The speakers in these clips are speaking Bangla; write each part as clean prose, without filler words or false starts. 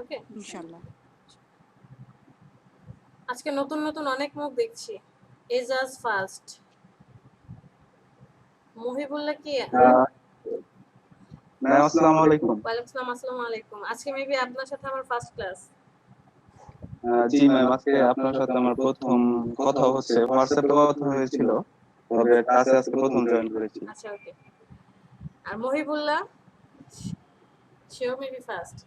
ওকে ইনশাআল্লাহ। আজকে নতুন নতুন অনেক মুখ দেখছি। এজাজ ফার্স্ট, মহিবুল্লাহ কি? ম্যাম আসসালামু আলাইকুম। ওয়ালাইকুম আসসালাম। আসসালামু আলাইকুম। আজকে মেবি আপনার সাথে আমার ফার্স্ট ক্লাস। জি ম্যাম, আজকে আপনার সাথে আমার প্রথম কথা হচ্ছে। হোয়াটসঅ্যাপে কথা হয়েছিল, তবে ক্লাসে আজকে প্রথম জয়েন করেছি। আচ্ছা ওকে। আর মহিবুল্লাহ সেও মেবি ফার্স্ট।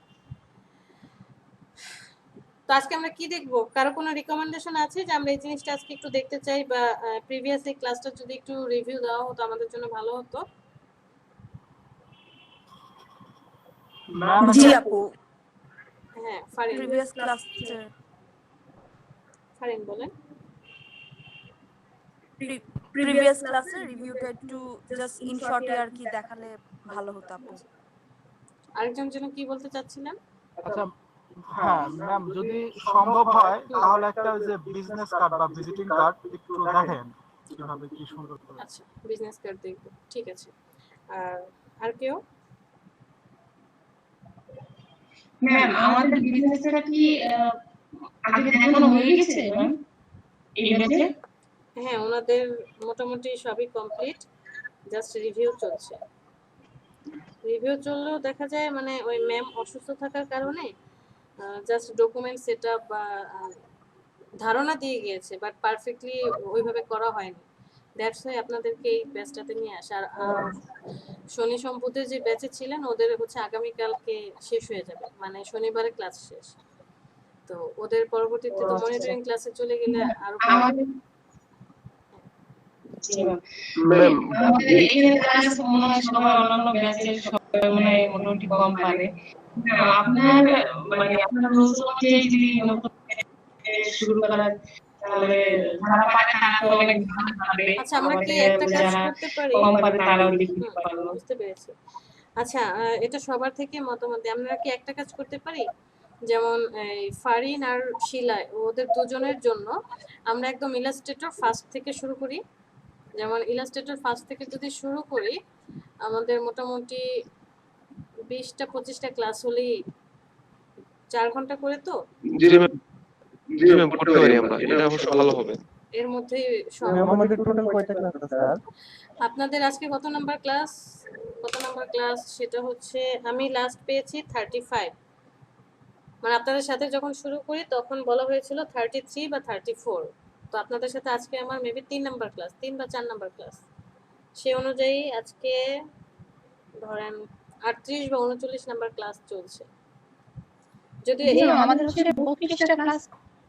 তো আজকে আমরা কি দেখব? কারো কোনো রিকমেন্ডেশন আছে যে আমরা এই জিনিসটা আজকে একটু দেখতে চাই, বা প্রিভিয়াসলি ক্লাসটা যদি একটু রিভিউ দেওয়া হতো আমাদের জন্য ভালো হতো। জি আপু, হ্যাঁ ফারিন, প্রিভিয়াস ক্লাসে ফারিন বলেন। প্রিভিয়াস ক্লাসে রিভিউটা একটু জাস্ট ইন শর্টে আর কি দেখালে ভালো হতো আপু। আরেকজন যেন কি বলতে চাচ্ছিলেন? আচ্ছা হ্যাঁ ম্যাম, যদি সম্ভব হয় তাহলে একটা ওই যে বিজনেস কার্ড বা ভিজিটিং কার্ড একটু দেখেন কিভাবে কি সুন্দর করে। আচ্ছা বিজনেস কার্ড দেখব, ঠিক আছে। আর কেউ? ম্যাম আমাদের বিজনেসটা কি আগে দেখানো হয়ে গেছে ম্যাম এই ব্যাচে? হ্যাঁ ওনাদের মোটামুটি সবই কমপ্লিট, জাস্ট রিভিউ চলছে। রিভিউ চললেও দেখা যায় মানে ওই ম্যাম অসুস্থ থাকার কারণে জাস্ট ডকুমেন্ট সেটআপ বা ধারণা দিয়ে গিয়েছে, বাট পারফেক্টলি ওইভাবে করা হয়নি। দ্যাটস ওয়াই আপনাদেরকে এই ব্যাচটাতে নিয়ে আসা। আর শনি সম্পদের যে ব্যাচে ছিলেন ওদের হচ্ছে আগামীকালকে শেষ হয়ে যাবে, মানে শনিবারে ক্লাস শেষ। তো ওদের পরবর্তীতে তো মনিটরিং ক্লাসে চলে গেলে আরো ম্যাম আমাদের এখানে ক্লাস মনে হয় সবাই অন্যান্য ব্যাচের সবাই মনে হয় মোটামুটি কম পারে। আপনার মানে আপনার রুলস অনুযায়ী যদি নতুন শুরু করা তাহলে যারা পারে তারা তো অনেক ভালো পারবে। আচ্ছা আমরা কি একটা কাজ করতে পারি? কম পারে তারাও দেখতে পারবে। বুঝতে পেরেছি। আচ্ছা এটা সবার থেকে মতামত, আমরা কি একটা কাজ করতে পারি? যেমন ফারিন আর শিলা ওদের দুজনের জন্য আমরা একদম ইলাস্ট্রেটর ফার্স্ট থেকে শুরু করি। যেমন ইলাস্ট্রেটর ফার্স্ট থেকে যদি শুরু করি আমাদের মোটামুটি 20টা 25টা ক্লাস হলেই 4 ঘন্টা করে। তো জি ম্যাম করতে পারি আমরা, এটা অবশ্য ভালো হবে। এর মধ্যে আমাদের টোটাল কয়টা ক্লাস আছে স্যার? আপনাদের আজকে কত নাম্বার ক্লাস? সেটা হচ্ছে আমি লাস্ট পেয়েছি 35। মানে আপনাদের সাথে যখন শুরু করি তখন বলা হয়েছিল 33 বা 34। তো আপনাদের সাথে আজকে আমার মেবি 3 নাম্বার ক্লাস, 3 বা 4 নাম্বার ক্লাস। সেই অনুযায়ী আজকে ধরেন 38 বা 39 নাম্বার ক্লাস চলছে। যদি আমাদের হচ্ছে 32টা ক্লাস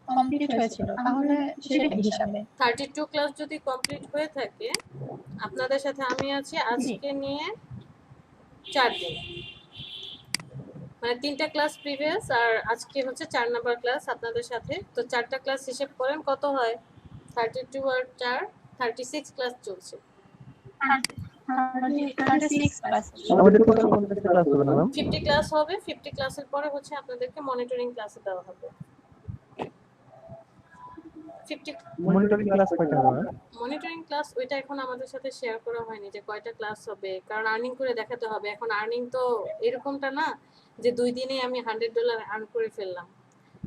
কমপ্লিট হয়েছিল, তাহলে সেটা হিসাবে 32 ক্লাস যদি কমপ্লিট হয়ে থাকে আপনাদের সাথে আমি আছি আজকে নিয়ে 4 দিন, মানে 3টা ক্লাস প্রিভিয়াস আর আজকে হচ্ছে 4 নাম্বার ক্লাস আপনাদের সাথে। তো 4টা ক্লাস হিসেব করেন কত হয়? 32 আর 4 36 ক্লাস চলছে। 36 ক্লাস আমাদের টোটাল কয়টা ক্লাস হবে ম্যাম? 50 ক্লাস হবে। 50 ক্লাসের পরে হচ্ছে আপনাদেরকে মনিটরিং ক্লাসে দেওয়া হবে। 50 মনিটরিং ক্লাস কয়টা হবে? মনিটরিং ক্লাস ওইটা এখন আমাদের সাথে শেয়ার করা হয়নি যে কয়টা ক্লাস হবে, কারণ আর্নিং করে দেখাতে হবে। এখন আর্নিং তো এরকমটা না যে 2 দিনে আমি $100 আর্ন করে ফেললাম।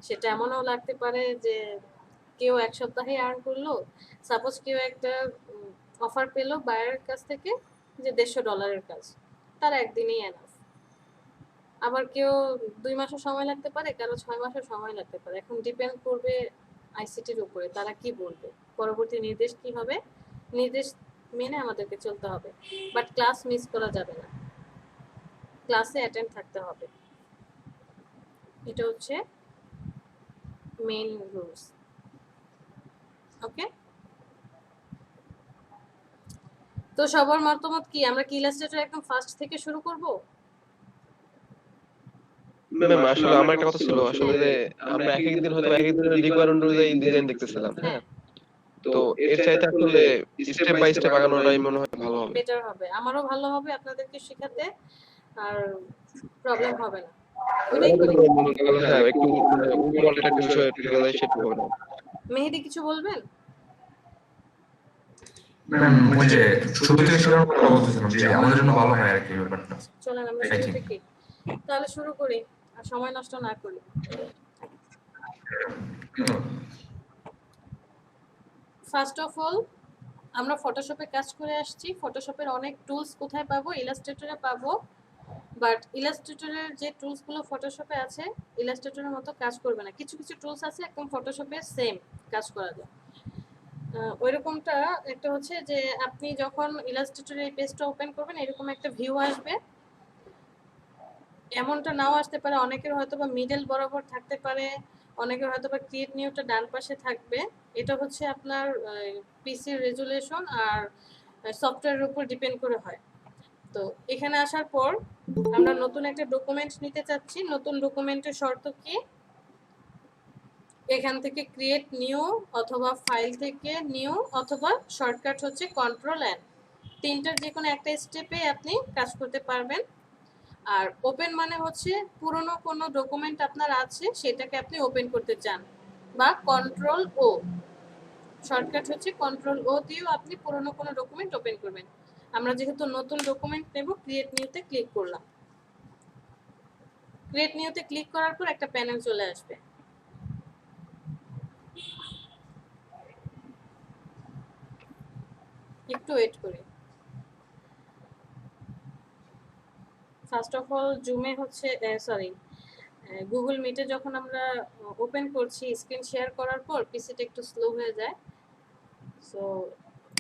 সেটা এমনও লাগতে পারে যে কেউ 1 সপ্তাহে আর্ন করলো, সাপোজ কেউ একটা অফার পেলো বায়ারের কাছ থেকে যে $150 কাজ, তার একদিনেই এনাফ। আবার কেউ 2 মাসও সময় লাগতে পারে, কারো 6 মাসও সময় লাগতে পারে। এখন ডিপেন্ড করবে আইসিটির উপরে, তারা কি বলবে, পরবর্তী নির্দেশ কি হবে, নির্দেশ মেনে আমাদেরকে চলতে হবে। বাট ক্লাস মিস করা যাবে না, ক্লাসে অ্যাটেন্ড থাকতে হবে। এটা হচ্ছে মেইন রুলস। ওকে, তো সবার মতামত কি? আমরা কি ইলাস্ট্রেটর একদম ফার্স্ট থেকে শুরু করব? ম্যাম আসলে আমার একটা কথা ছিল, আসলে যে আমরা এক এক দিন হয়তো এক এক দিনের রিকোয়ারমেন্ট অনুযায়ী ডিজাইন দেখতেছিলাম। হ্যাঁ, তো এর চাইতে আসলে স্টেপ বাই স্টেপ আগানোটাই মনে হয় ভালো হবে। বেটার হবে, আমারও ভালো হবে আপনাদেরকে শেখাতে, আর প্রবলেম হবে না। ওইটাই করি। হ্যাঁ, একটু ওভারঅল একটা বিষয় ঢুকে যায়, সেটা হবে না। মেহেদি কিছু বলবেন? ম্যাম ওই যে শুরু থেকে শুরু করা বলতেছিলাম যে আমাদের জন্য ভালো হয় আর কি ব্যাপারটা। চলেন আমরা শুরু থেকে তাহলে শুরু করি। আর সময় নষ্ট না করি। ফার্স্ট অফ অল আমরা ফটোশপে কাজ করে আসছি। ফটোশপের অনেক টুলস কোথায় পাবো? ইলাস্ট্রেটরে পাবো। বাট ইলাস্ট্রেটরের যে টুলসগুলো ফটোশপে আছে ইলাস্ট্রেটরের মতো কাজ করবে না। কিছু কিছু টুলস আছে একদম ফটোশপে সেম কাজ করা যায়। ওইরকমটা একটা হচ্ছে যে আপনি যখন ইলাস্ট্রেটরের এই পেজটা ওপেন করবেন এরকম একটা ভিউ আসবে। এমনটা নাও আসতে পারে, অনেকের হয়তো বা মিডল বরাবর থাকতে পারে, অনেকের হয়তো বা ক্রিয়েট নিউটা ডান পাশে থাকবে। এটা হচ্ছে আপনার পিসির রেজুলেশন আর সফটওয়্যারের উপর ডিপেন্ড করে হয়। তো এখানে আসার পর আমরা নতুন একটা ডকুমেন্ট নিতে চাচ্ছি। নতুন ডকুমেন্টের শর্ত কি? এখান থেকে ক্রিয়েট নিউ অথবা ফাইল থেকে নিউ অথবা শর্টকাট হচ্ছে কন্ট্রোল এন। তিনটার যে কোনো একটা স্টেপে আপনি কাজ করতে পারবেন। আর ওপেন মানে হচ্ছে পুরনো কোনো ডকুমেন্ট আপনার আছে সেটাকে আপনি ওপেন করতে চান, বা কন্ট্রোল ও। শর্টকাট হচ্ছে কন্ট্রোল ও দিয়েও আপনি পুরনো কোনো ডকুমেন্ট ওপেন করবেন। আমরা যেহেতু নতুন ডকুমেন্ট নেব, ক্রিয়েট নিউতে ক্লিক করলাম। ক্রিয়েট নিউতে ক্লিক করার পর একটা প্যানেল চলে আসবে। একটু ওয়েট করি। ফার্স্ট অফ অল জুমে হচ্ছে গুগল মিটে যখন আমরা ওপেন করছি স্ক্রিন শেয়ার করার পর পিসিটা একটু স্লো হয়ে যায়, সো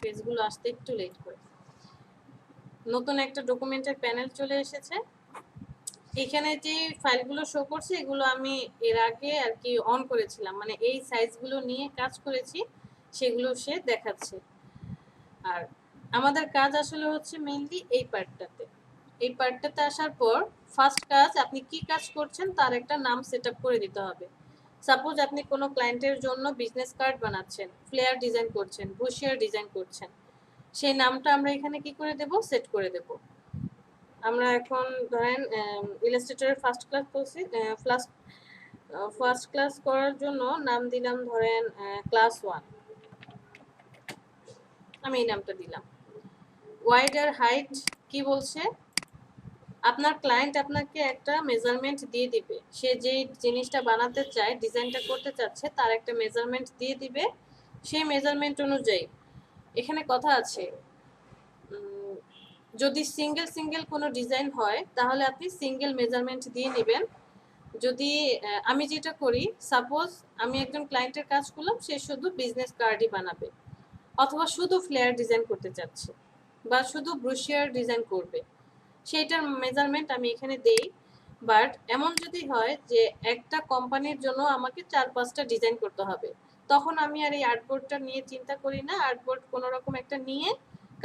পেজগুলো আসতে একটু লেট করে। নতুন একটা ডকুমেন্টের প্যানেল চলে এসেছে। এখানে যে ফাইলগুলো শো করছে এগুলো আমি এর আগে আর কি অন করেছিলাম, মানে এই সাইজগুলো নিয়ে কাজ করেছি, সেগুলো সে দেখাচ্ছে। আর আমাদের কাজ আসলে হচ্ছে মেইনলি এই পার্টটাতে। এই পার্টটাতে আসার পর ফার্স্ট কাজ, আপনি কি কাজ করছেন তার একটা নাম সেট আপ করে দিতে হবে। সাপোজ আপনি কোনো ক্লায়েন্টের জন্য বিজনেস কার্ড বানাচ্ছেন, ফ্লেয়ার ডিজাইন করছেন, ব্রোশিয়ার ডিজাইন করছেন, সেই নামটা আমরা এখানে কি করে দেব? সেট করে দেব। আমরা এখন ধরেন ইলাস্ট্রেটরের ফার্স্ট ক্লাস করছি, ফার্স্ট ক্লাস করার জন্য নাম দিলাম ধরেন ক্লাস 1। আমি এই নামটা দিলাম। ওয়াইড আর হাইট কি বলছে? আপনার ক্লায়েন্ট আপনাকে একটা মেজারমেন্ট দিয়ে দিবে, সে যেই জিনিসটা বানাতে চায়, ডিজাইনটা করতে চাচ্ছে, তার একটা মেজারমেন্ট দিয়ে দিবে। সেই মেজারমেন্ট অনুযায়ী এখানে কথা আছে, যদি সিঙ্গেল কোনো ডিজাইন হয় তাহলে আপনি সিঙ্গেল মেজারমেন্ট দিয়ে নেবেন। যদি আমি যেটা করি, সাপোজ আমি একজন ক্লায়েন্টের কাজ করলাম, সে শুধু বিজনেস কার্ডই বানাবে অথবা শুধু ফ্লেয়ার ডিজাইন করতে চাচ্ছে বা শুধু ব্রোশিয়ার ডিজাইন করবে, সেইটার মেজারমেন্ট আমি এখানে দেই। বাট এমন যদি হয় যে একটা কোম্পানির জন্য আমাকে 4-5টা ডিজাইন করতে হবে, তখন আমি আর এই আর্টবোর্ডটা নিয়ে চিন্তা করি না। আর্টবোর্ড কোনো রকম একটা নিয়ে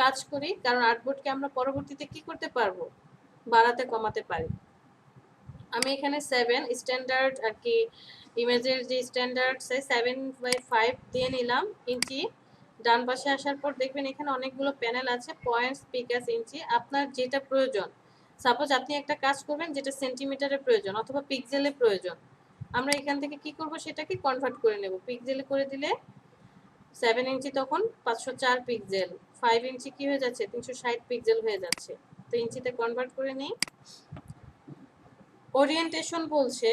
কাজ করি, কারণ আর্টবোর্ডকে আমরা পরবর্তীতে কি করতে পারবো? বাড়াতে কমাতে পারি। আমি এখানে 7 স্ট্যান্ডার্ড আর কি ইমেজের যে স্ট্যান্ডার্ড সাইজ 7/5 দিয়ে নিলাম ইঞ্চি। ডান পাশে আসার পর দেখবেন এখানে অনেকগুলো প্যানেল আছে, পয়েন্টস, পিকাস, ইঞ্চি, আপনার যেটা প্রয়োজন। সাপোজ আপনি একটা কাজ করবেন যেটা সেন্টিমিটারে প্রয়োজন অথবা পিক্সেলে প্রয়োজন, আমরা এখান থেকে কি করব? সেটাকে কনভার্ট করে নেব। পিক্সেলে করে দিলে 7 ইঞ্চি তখন 504 পিক্সেল, 5 ইঞ্চি কি হয়ে যাচ্ছে? 360 পিক্সেল হয়ে যাচ্ছে। তো ইঞ্চিতে কনভার্ট করে নেই। ওরিয়েন্টেশন বলছে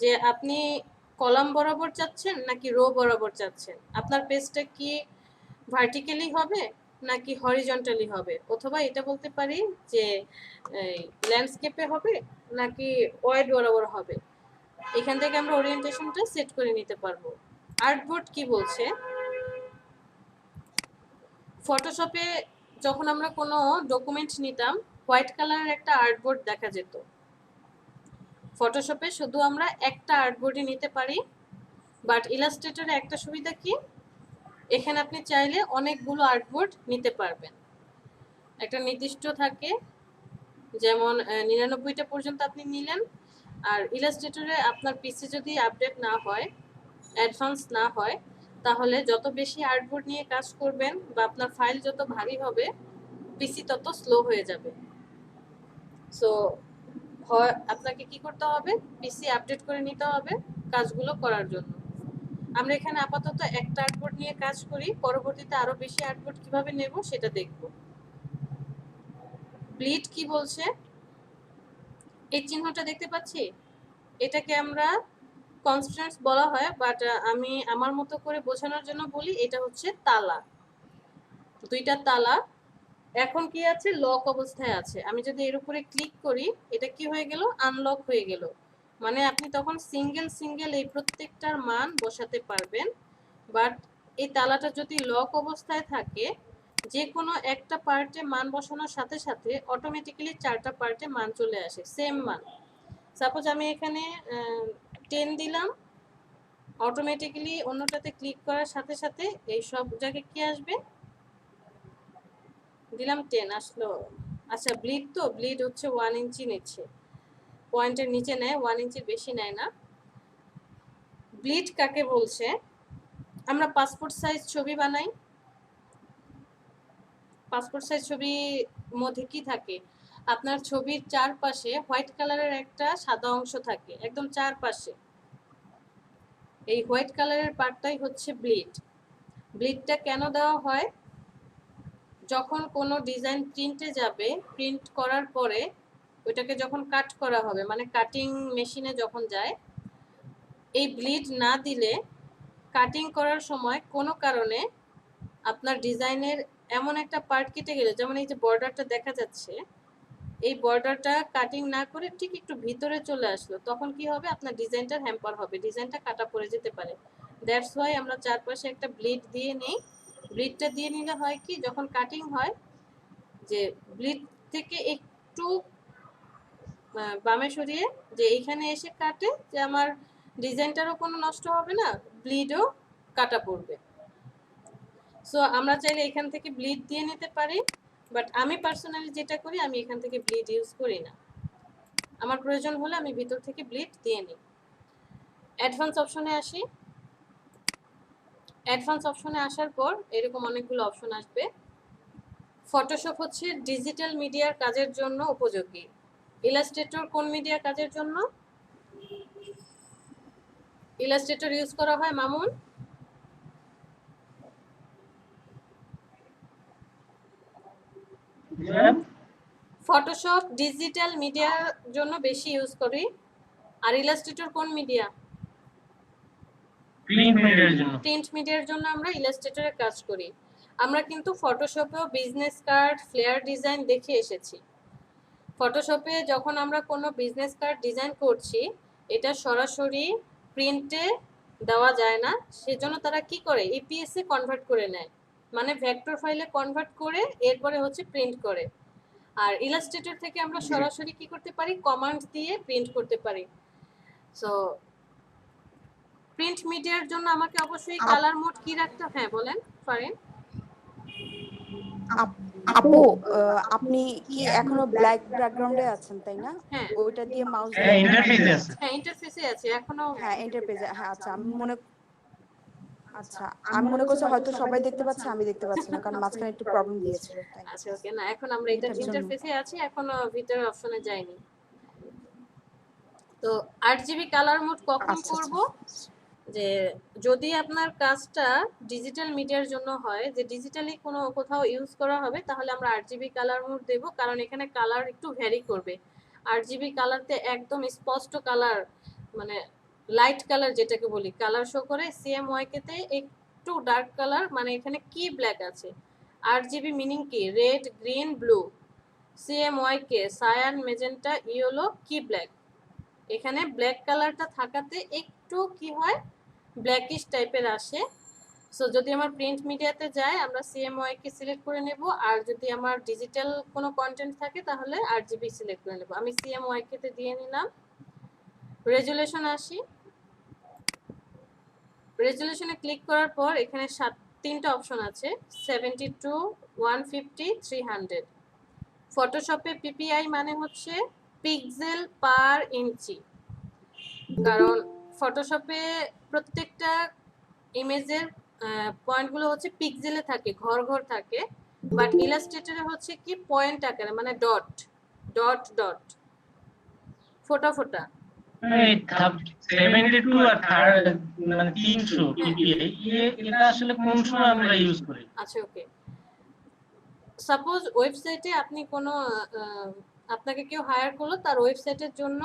যে আপনি কলাম বরাবর চাচ্ছেন নাকি রো বরাবর চাচ্ছেন, আপনার পেজটা কি ভার্টিক্যালি হবে নাকি হরিজন্টালি হবে, অথবা এটা বলতে পারি যে ল্যান্ডস্কেপে হবে নাকি ওয়াইড বরাবর হবে। এখান থেকে আমরা ওরিয়েন্টেশনটা সেট করে নিতে পারবো। আর্টবোর্ড কি বলছে? ফটোশপে যখন আমরা কোনো ডকুমেন্ট নিতাম, হোয়াইট কালারের একটা আর্টবোর্ড দেখা যেত। ফটোশপে শুধু আমরা একটা আর্টবোর্ডই নিতে পারি। বাট ইলাস্ট্রেটরে একটা সুবিধা কি, এখানে আপনি চাইলে অনেকগুলো আর্টবোর্ড নিতে পারবেন। একটা নির্দিষ্ট থাকে, যেমন 99টা পর্যন্ত আপনি নিলেন। আর ইলাস্ট্রেটরে আপনার পিসি যদি আপডেট না হয়, অ্যাডভান্স না হয়, তাহলে যত বেশি আর্টবোর্ড নিয়ে কাজ করবেন বা আপনার ফাইল যত ভারী হবে, পিসি তত স্লো হয়ে যাবে। সো আপনাকে কি করতে হবে? পিসি আপডেট করে নিতে হবে কাজগুলো করার জন্য। আমরা এখানে আপাতত একটা আর্টবোর্ড নিয়ে কাজ করি, পরবর্তীতে আরো বেশি আর্টবোর্ড কিভাবে নেব সেটা দেখব। ব্লিড কি বলছে? এই চিহ্নটা দেখতে পাচ্ছি, এটাকে আমরা কনস্ট্যান্টস বলা হয়, বাট আমি আমার মতো করে বোঝানোর জন্য বলি এটা হচ্ছে তালা, দুইটা তালা। এখন কি আছে, লক অবস্থায় আছে। আমি যদি এর উপরে ক্লিক করি, এটা কি হয়ে গেল, আনলক হয়ে গেল। মানে আপনি তখন সিঙ্গেল সিঙ্গেল এই প্রত্যেকটার মান বসাতে পারবেন। বাট এই তালাটা যদি লক অবস্থায় থাকে, যে কোনো একটা পার্টে মান বসানোর সাথে সাথে অটোমেটিক্যালি 4টা পার্টে মান চলে আসে, সেম মান। সাপোজ আমি এখানে 10 দিলাম, অটোমেটিক্যালি অন্যটাতে ক্লিক করার সাথে সাথে এই সব জায়গায় কি আসবে, দিলাম 10 আসলো। আচ্ছা ব্লিড, তো ব্লিড হচ্ছে 1 ইঞ্চি নিচ্ছে, পয়েন্টের নিচে নেয়, 1 ইঞ্চির বেশি নেয় না। ব্লিড কাকে বলছে, আমরা পাসপোর্ট সাইজ ছবি বানাই, পাসপোর্ট সাইজ ছবির মধ্যে কি থাকে, আপনার ছবির চারপাশে হোয়াইট কালারের একটা সাদা অংশ থাকে একদম চারপাশে, এই হোয়াইট কালারের পার্টটাই হচ্ছে ব্লিড। ব্লিডটা কেন দেওয়া হয়, যখন কোনো ডিজাইন প্রিন্টে যাবে, প্রিন্ট করার পরে ওইটাকে যখন কাট করা হবে, মানে কাটিং মেশিনে যখন যায়, এই ব্লিড না দিলে কাটিং করার সময় কোনো কারণে আপনার ডিজাইনের এমন একটা পার্ট কেটে গেলে, যেমন এই যে বর্ডারটা দেখা যাচ্ছে, এই বর্ডারটা কাটিং না করে ঠিক একটু ভিতরে চলে আসলো, তখন কি হবে, আপনার ডিজাইনটা হ্যাম্পার হবে, ডিজাইনটা কাটা পড়ে যেতে পারে। দ্যাটস ওয়াই আমরা চারপাশে একটা ব্লিড দিয়ে নিই। ব্লিডটা দিয়ে নিলে হয় কি, যখন কাটিং হয়, যে ব্লিড থেকে একটু বামে সরিয়ে যে এইখানে এসে কাটে, যে আমার ডিজাইনটারও কোনো নষ্ট হবে না, ব্লিডও কাটা পড়বে। সো আমরা চাইলে এখান থেকে ব্লিড দিয়ে নিতে পারি, বাট আমি পার্সোনালি যেটা করি, আমি এখান থেকে ব্লিড ইউজ করি না। আমার প্রয়োজন হলে আমি ভিতর থেকে ব্লিড দিয়ে নিই। অ্যাডভান্স অপশনে আসি। অ্যাডভান্স অপশনে আসার পর এরকম অনেকগুলো অপশন আসবে। ফটোশপ হচ্ছে ডিজিটাল মিডিয়ার কাজের জন্য উপযোগী। ইলাস্ট্রেটর কোন মিডিয়া কাজের জন্য? ইলাস্ট্রেটর ইউজ করা হয় মামুন? ফটোশপ ডিজিটাল মিডিয়ার জন্য বেশি ইউজ করি। আর ইলাস্ট্রেটর কোন মিডিয়া? প্রিন্ট মিডিয়ার জন্য। প্রিন্ট মিডিয়ার জন্য আমরা ইলাস্ট্রেটরে কাজ করি। আমরা কিন্তু ফটোশপেও বিজনেস কার্ড, ফ্লেয়ার ডিজাইন দেখে এসেছি। ফটোশপে যখন আমরা কোনো বিজনেস কার্ড ডিজাইন করছি, এটা সরাসরি প্রিন্টে দেওয়া যায় না, সেজন্য তারা কি করে, ইপিএস এ কনভার্ট করে নেয়, মানে ভেক্টর ফাইলে কনভার্ট করে এরপরে হচ্ছে প্রিন্ট করে। আর ইলাস্ট্রেটর থেকে আমরা সরাসরি কি করতে পারি, কমান্ড দিয়ে প্রিন্ট করতে পারি। সো প্রিন্ট মিডিয়ার জন্য আমাকে অবশ্যই কালার মোড কি রাখতে, হ্যাঁ বলেন ফারিন। আপু আপনি কি এখনো ব্ল্যাক ব্যাকগ্রাউন্ডে আছেন তাই না? হ্যাঁ ওইটা দিয়ে মাউস হ্যাঁ ইন্টারফেসে আছে। হ্যাঁ ইন্টারফেসে আছে এখনো। হ্যাঁ ইন্টারফেসে, হ্যাঁ আচ্ছা আমি মনে করছি হয়তো সবাই দেখতে পাচ্ছে, আমি দেখতে পাচ্ছি না, কারণ মাঝখানে একটু প্রবলেম দিয়েছিল তাই। আচ্ছা ওকে, না এখন আমরা এটা ইন্টারফেসে আছি, এখনো ভিতরের অপশনে যাইনি। তো 8GB কালার মোড কখন করব, যে যদি আপনার কাজটা ডিজিটাল মিডিয়ার জন্য হয়, যে ডিজিটালি কোনো কোথাও ইউজ করা হবে, তাহলে আমরা 8GB কালার মোড দেব, কারণ এখানে কালার একটু ভ্যারি করবে। 8GB কালারতে একদম স্পষ্ট কালার, মানে লাইট কালার যেটাকে বলি, কালার শো করে। CMYK তে একটু ডার্ক কালার, মানে এখানে কি ব্ল্যাক আছে। 8GB মিনিং কি, red, green, blue. CMYK cyan, magenta, yellow, key black. এখানে ব্ল্যাক কালারটা থাকাতে একটু কি হয়, ব্ল্যাকিশ টাইপের আসে। সো যদি আমার প্রিন্ট মিডিয়াতে যায়, আমরা CMYK সিলেক্ট করে নেব, আর যদি আমার ডিজিটাল কোনো কন্টেন্ট থাকে তাহলে 8GB সিলেক্ট করে নেব। আমি CMYK তে দিয়ে নিলাম। রেজুলেশন আসি। রেজুলেশনে ক্লিক করার পর এখানে 3টা অপশন আছে, 72, 150, 300। ফটোশপে PPI মানে হচ্ছে পিক্সেল পার ইঞ্চি, কারণ ফটোশপে প্রত্যেকটা ইমেজের পয়েন্টগুলো হচ্ছে পিক্সেলে থাকে, ঘর ঘর থাকে, বাট ইলাস্ট্রেটরে হচ্ছে কি পয়েন্ট আকারে, মানে ডট ডট ডট, ফোটা ফোটা। 72 আর মানে 300 পিপিআই এটা আসলে কোন সময় আমরা ইউজ করি? আচ্ছা ওকে, সাপোজ ওয়েবসাইটে আপনি কোনো আপনাকে কেউ হায়ার করলো, তার ওয়েবসাইটের জন্য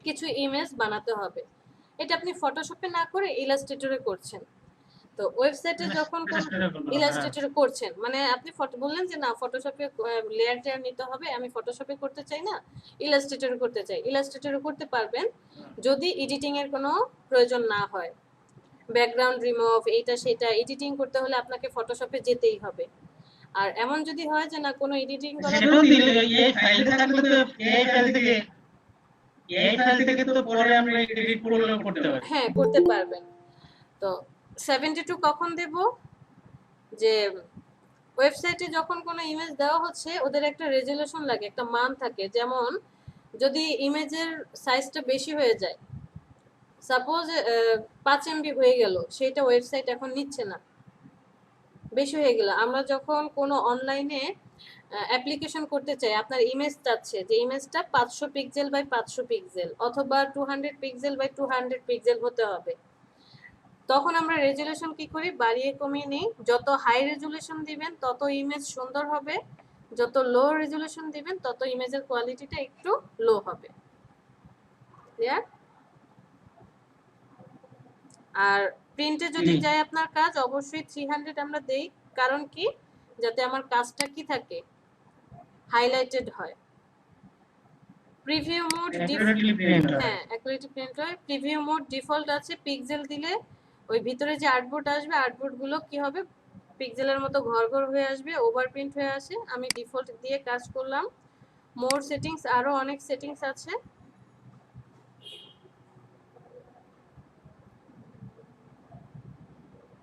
কিছু ইমেজ বানাতে হবে। এটা আপনি ফটোশপে না করে ইলাস্ট্রেটরে করছেন। তো ওয়েবসাইটে যখন ইলাস্ট্রেটরে করছেন, মানে আপনি ফটো বললেন যে না ফটোশপে লেয়ার টেয়ার নিতে হবে, আমি ফটোশপে করতে চাই না, ইলাস্ট্রেটরে করতে চাই। ইলাস্ট্রেটরে করতে পারবেন যদি এডিটিং এর কোনো প্রয়োজন না হয়। ব্যাকগ্রাউন্ড রিমুভ এইটা সেটা এডিটিং করতে হলে আপনাকে ফটোশপে যেতেই হবে। আর এমন যদি হয় যে না কোনো এডিটিং করার সেটাও দিলে এই ফাইল থাকলে তো এই ফাইল থেকে তো পরে আমরা এডিট করলেও করতে পারি। হ্যাঁ করতে পারবেন। তো 72 কখন দেব, যে ওয়েবসাইটে যখন কোনো ইমেজ দেওয়া হচ্ছে ওদের একটা রেজুলেশন লাগে, একটা মান থাকে। যেমন যদি ইমেজের সাইজটা বেশি হয়ে যায়, সাপোজ 5 MB হয়ে গেল, সেটা ওয়েবসাইট এখন নিচ্ছে না, বেশি হয়ে গেল। আমরা যখন কোনো অনলাইনে অ্যাপ্লিকেশন করতে চাই, আপনার ইমেজ চাচ্ছে যে ইমেজটা 500 পিক্সেল বাই 500 পিক্সেল অথবা 200 পিক্সেল বাই 200 পিক্সেল হতে হবে, তখন আমরা রেজুলেশন কি করি, বাড়িয়ে কমিয়ে নিই। যত হাই রেজুলেশন দিবেন তত ইমেজ সুন্দর হবে, যত লো রেজুলেশন দিবেন তত ইমেজের কোয়ালিটিটা একটু লো হবে। ক্লিয়ার? আর প্রিন্টে যদি যায় আপনার কাজ, অবশ্যই 300 আমরা দেই। কারণ কি, যাতে আমার কাজটা কি থাকে, হাইলাইটেড হয়। প্রিভিউ মোড হ্যাঁ অ্যাকুরেটলি প্রিন্ট হয়। প্রিভিউ মোড ডিফল্ট আছে, পিক্সেল দিলে ওই ভিতরে যে আর্টবোর্ড আসবে, আর্টবোর্ড গুলো কি হবে, পিক্সেলের মতো ঘর ঘর হয়ে আসবে, ওভার প্রিন্ট হয়ে আসে। আমি ডিফল্ট দিয়ে কাজ করলাম। মোর সেটিংস, আরো অনেক সেটিংস আছে।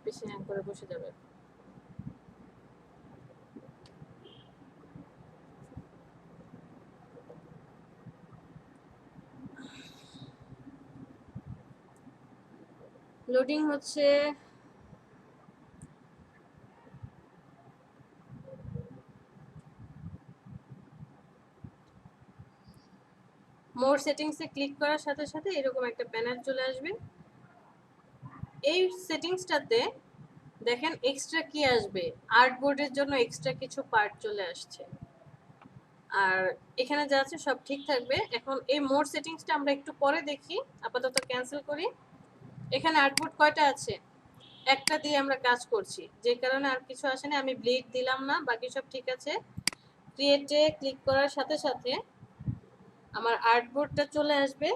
বেশি হ্যাং করে বসে যাবে। লোডিং হচ্ছে। মোর সেটিংসে ক্লিক করার সাথে সাথে এরকম একটা প্যানেল চলে আসবে। এই সেটিংসটাতে দেখেন এক্সট্রা কি আসবে, আর্টবোর্ডের জন্য এক্সট্রা কিছু পার্ট চলে আসছে। আর এখানে যা আছে সব ঠিক থাকবে। এখন এই মোর সেটিংসটা আমরা একটু পরে দেখি, আপাতত ক্যান্সেল করি। এখানে আর্টবোর্ড কয়টা আছে, একটা দিয়ে আমরা কাজ করছি, যে কারণে আর কিছু আসেনি। আমি ব্লিড দিলাম না, বাকি সব ঠিক আছে। ক্রিয়েটে ক্লিক করার সাথে সাথে আমার আর্টবোর্ডটা চলে আসবে।